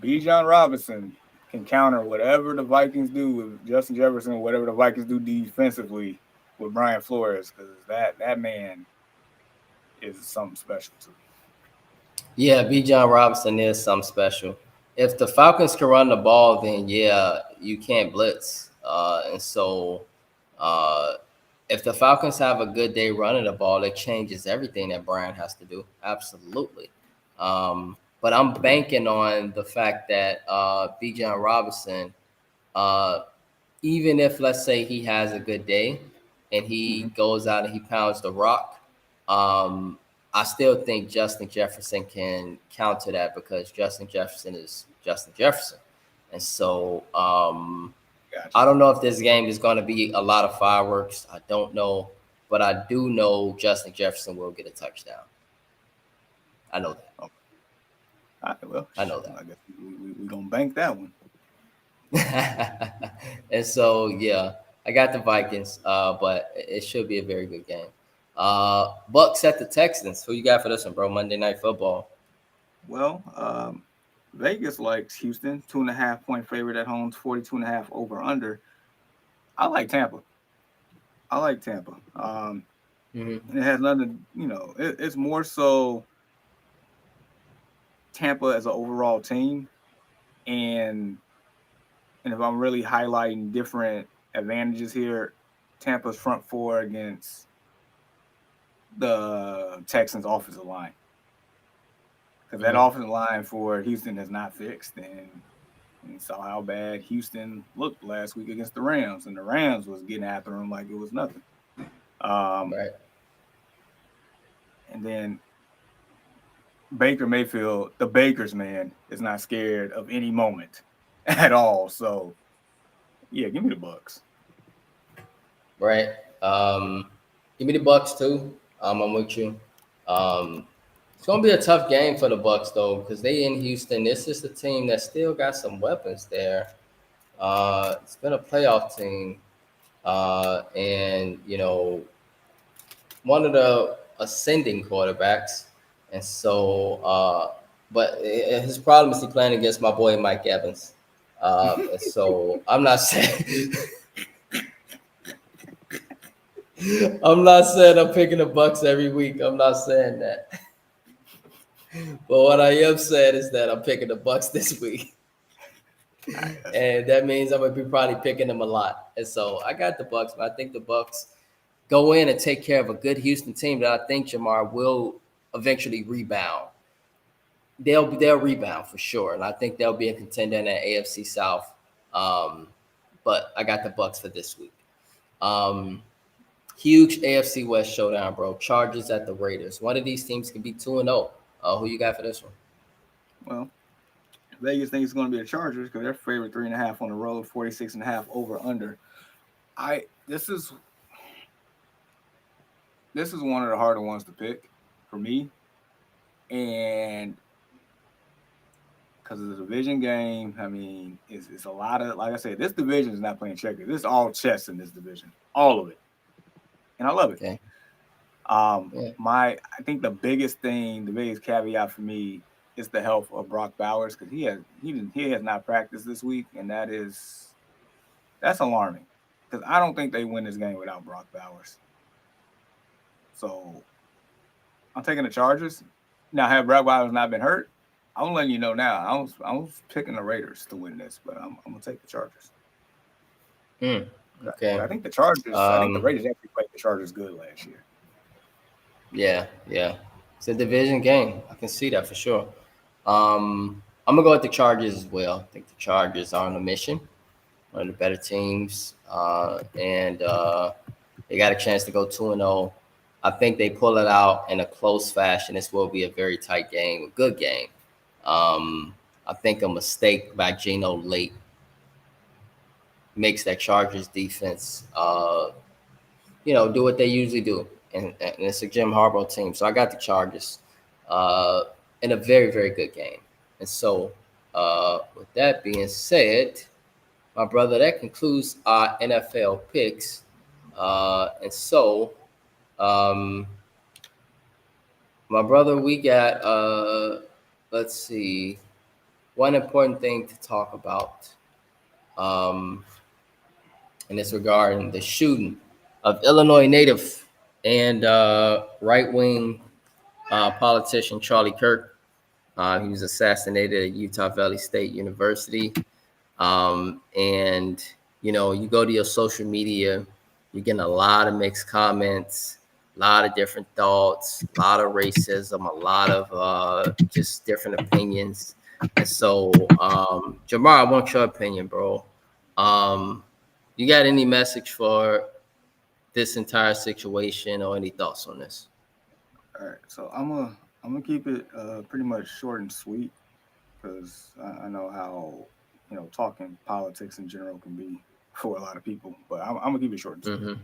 Bijan Robinson can counter whatever the Vikings do with Justin Jefferson, or whatever the Vikings do defensively with Brian Flores? Because that man is something special too.
Yeah, Bijan Robinson is something special. If the Falcons can run the ball, then yeah, you can't blitz. And so if the Falcons have a good day running the ball, it changes everything that Brian has to do. Absolutely. But I'm banking on the fact that Bijan Robinson, even if, let's say, he has a good day and he goes out and he pounds the rock, I still think Justin Jefferson can counter that because Justin Jefferson is Justin Jefferson. And so I don't know if this game is going to be a lot of fireworks. I don't know. But I do know Justin Jefferson will get a touchdown. I know that.
Okay. All right, well,
I know that.
I guess we're going to bank that one.
And so, yeah, I got the Vikings, but it should be a very good game. Bucks at the Texans. Who you got for this one, bro? Monday Night Football.
Well, Vegas likes Houston, 2.5-point favorite at home, 42.5 over under. I like Tampa. It has nothing, it's more so Tampa as an overall team. And if I'm really highlighting different advantages here, Tampa's front four against the Texans' offensive line. Because that offensive line for Houston is not fixed. And you saw how bad Houston looked last week against the Rams. And the Rams was getting after them like it was nothing.
Right.
And then Baker Mayfield, the Bakers man, is not scared of any moment at all. So, yeah, give me the Bucks.
Right. Give me the Bucks too. I'm with you. It's gonna be a tough game for the Bucks though, because they in Houston. This is a team that still got some weapons there. It's been a playoff team, and one of the ascending quarterbacks, and so. But his problem is he playing against my boy Mike Evans. And so I'm not saying. I'm not saying I'm picking the Bucks every week. I'm not saying that. But what I am saying is that I'm picking the Bucks this week. And that means I'm gonna be probably picking them a lot. And so I got the Bucks, but I think the Bucks go in and take care of a good Houston team that I think Jamar will eventually rebound. They'll rebound for sure, and I think they'll be a contender in the AFC South. But I got the Bucks for this week. Huge AFC West showdown, bro. Chargers at the Raiders. One of these teams can be 2-0. Who you got for this one?
Well, Vegas thinks it's going to be the Chargers because they're favored 3.5 on the road, 46.5 over under. This is one of the harder ones to pick for me, and because it's a division game. I mean, it's a lot of, like I said, this division is not playing checkers. This is all chess in this division, all of it, and I love it.
Okay.
I think the biggest caveat for me is the health of Brock Bowers, because he has not practiced this week, and that's alarming because I don't think they win this game without Brock Bowers. So I'm taking the Chargers. Now, have Brock Bowers not been hurt, I'm letting you know now. I was picking the Raiders to win this, but I'm gonna take the Chargers.
Okay.
I think the Chargers. I think the Raiders actually played the Chargers good last year.
Yeah. It's a division game. I can see that for sure. I'm gonna go with the Chargers as well. I think the Chargers are on a mission, one of the better teams, and they got a chance to go 2-0. I think they pull it out in a close fashion. This will be a very tight game, a good game. I think a mistake by Geno late makes that Chargers defense, do what they usually do. And it's a Jim Harbaugh team. So I got the Chargers in a very, very good game. And so with that being said, my brother, that concludes our NFL picks. And so, my brother, we got, let's see, one important thing to talk about in this regard, the shooting of Illinois native and right-wing politician Charlie Kirk. He was assassinated at Utah Valley State University. And, you go to your social media, you're getting a lot of mixed comments, a lot of different thoughts, a lot of racism, a lot of just different opinions. And so, Jamar, I want your opinion, bro. You got any message for this entire situation or any thoughts on this?
All right, so I'm gonna keep it pretty much short and sweet because I know how talking politics in general can be for a lot of people, but I'm gonna keep it short and sweet.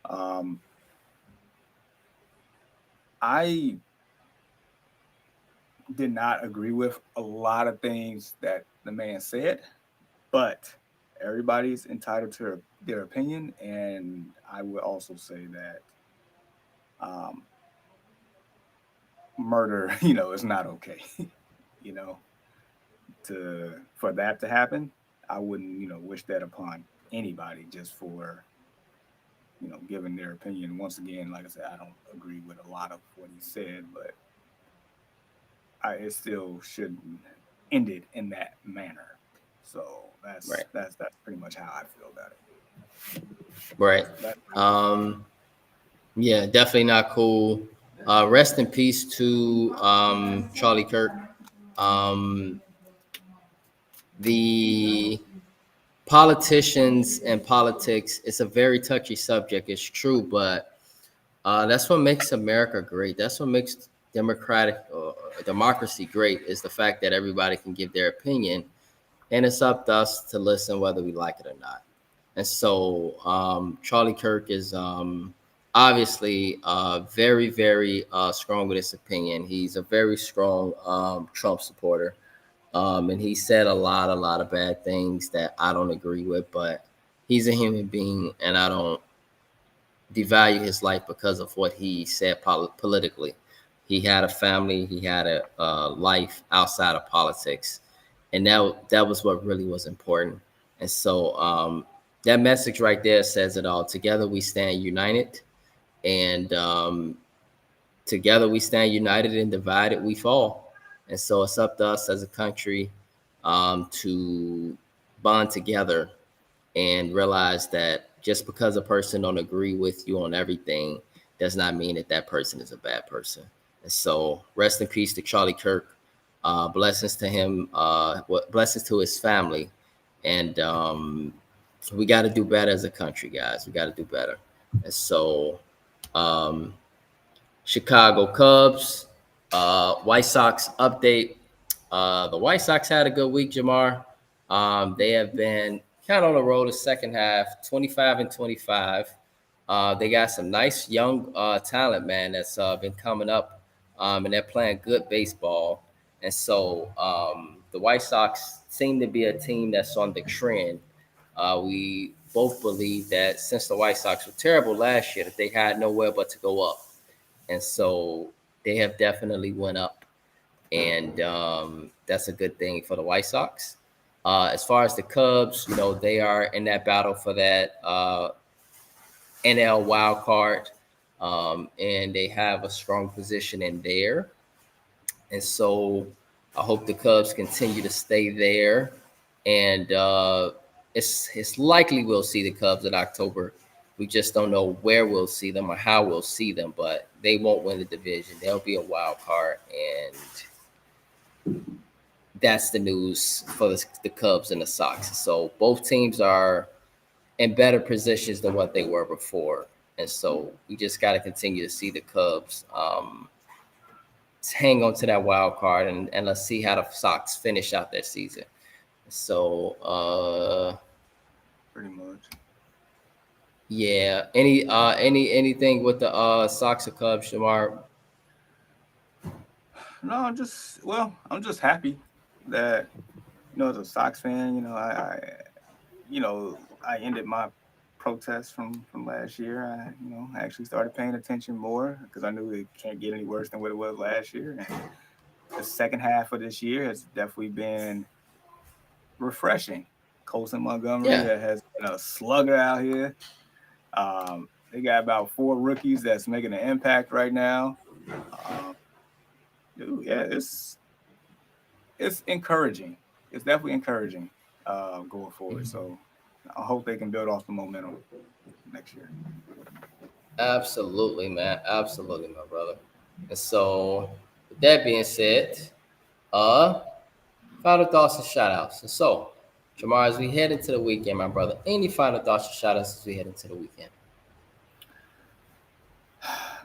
Mm-hmm. I did not agree with a lot of things that the man said, but everybody's entitled to their opinion, and I would also say that murder, is not okay. For that to happen, I wouldn't, wish that upon anybody just for, giving their opinion. Once again, like I said, I don't agree with a lot of what he said, but it still shouldn't end it in that manner. So that's pretty much how I feel about it.
Right. Yeah, definitely not cool. Rest in peace to Charlie Kirk. The politicians and politics, it's a very touchy subject. It's true, but that's what makes America great. That's what makes democracy great, is the fact that everybody can give their opinion, and it's up to us to listen whether we like it or not. And so Charlie Kirk is obviously very, very strong with his opinion. He's a very strong Trump supporter. And he said a lot of bad things that I don't agree with, but he's a human being, and I don't devalue his life because of what he said politically. He had a family, he had a life outside of politics, and that was what really was important. And so that message right there says it all. Together we stand united, and together we stand united, and divided we fall. And so it's up to us as a country to bond together and realize that just because a person don't agree with you on everything does not mean that that person is a bad person. And so rest in peace to Charlie Kirk. Blessings to him. Blessings to his family. And we got to do better as a country, guys. We got to do better. And so Chicago Cubs, White Sox update. The White Sox had a good week, Jamar. They have been kind of on the road the second half, 25-25. They got some nice young talent, man, that's been coming up, and they're playing good baseball. And so the White Sox seem to be a team that's on the trend. We both believe that since the White Sox were terrible last year, that they had nowhere but to go up. And so they have definitely went up. And that's a good thing for the White Sox. As far as the Cubs, they are in that battle for that NL wild card, and they have a strong position in there. And so I hope the Cubs continue to stay there. And it's likely we'll see the Cubs in October. We just don't know where we'll see them or how we'll see them, but they won't win the division. They'll be a wild card, and that's the news for the Cubs and the Sox. So both teams are in better positions than what they were before. And so we just got to continue to see the Cubs hang on to that wild card, and let's see how the Sox finish out their season. So
pretty much.
Yeah. Anything with the Sox or Cubs, Jamar?
No, I'm just happy that as a Sox fan, I ended my protest from last year. I actually started paying attention more because I knew it can't get any worse than what it was last year. And the second half of this year has definitely been refreshing. Colson Montgomery has been a slugger out here. They got about 4 rookies that's making an impact right now. It's encouraging. It's definitely encouraging going forward. So I hope they can build off the momentum next year.
Absolutely, man. Absolutely, my brother. And so, with that being said, final thoughts and shout outs. And so, Jamar, as we head into the weekend, my brother, any final thoughts and shout outs as we head into the weekend?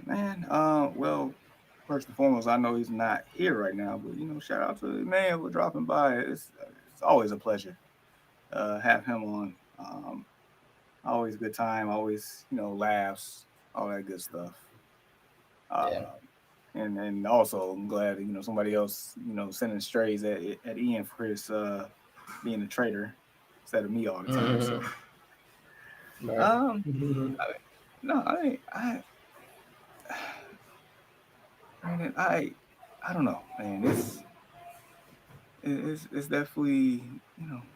Man, well, first and foremost, I know he's not here right now, but shout out to the man for dropping by. It's always a pleasure have him on. Always good time, always laughs, all that good stuff. And also I'm glad somebody else sending strays at Ian for his being a traitor instead of me all the time. So I don't know, man. It's definitely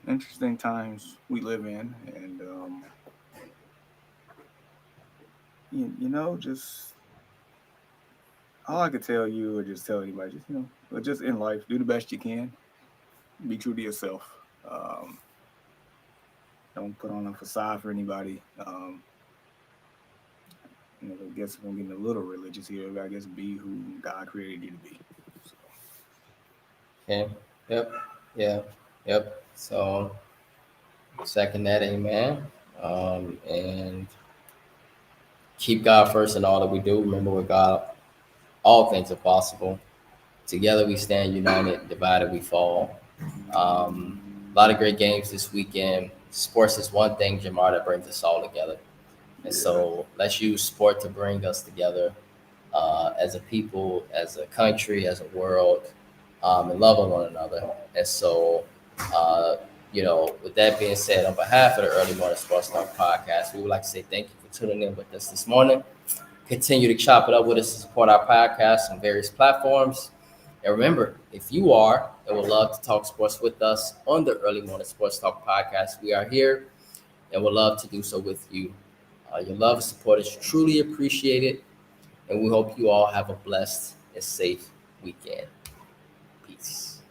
interesting times we live in, and just all I could tell you or just tell anybody, just in life, do the best you can, be true to yourself. Don't put on a facade for anybody. I guess if I'm getting a little religious here, I guess be who God created you to be. So.
Okay. Yep. Yeah. Yep. So, second that, amen. And keep God first in all that we do. Remember, with God, all things are possible. Together we stand united, divided we fall. A lot of great games this weekend. Sports is one thing, Jamar, that brings us all together. And so let's use sport to bring us together as a people, as a country, as a world, and love one another. And so, with that being said, on behalf of the Early Morning Sports Talk podcast, we would like to say thank you for tuning in with us this morning. Continue to chop it up with us to support our podcast on various platforms. And remember, if you are and would love to talk sports with us on the Early Morning Sports Talk podcast, we are here and would love to do so with you. Your love and support is truly appreciated, and we hope you all have a blessed and safe weekend. Peace.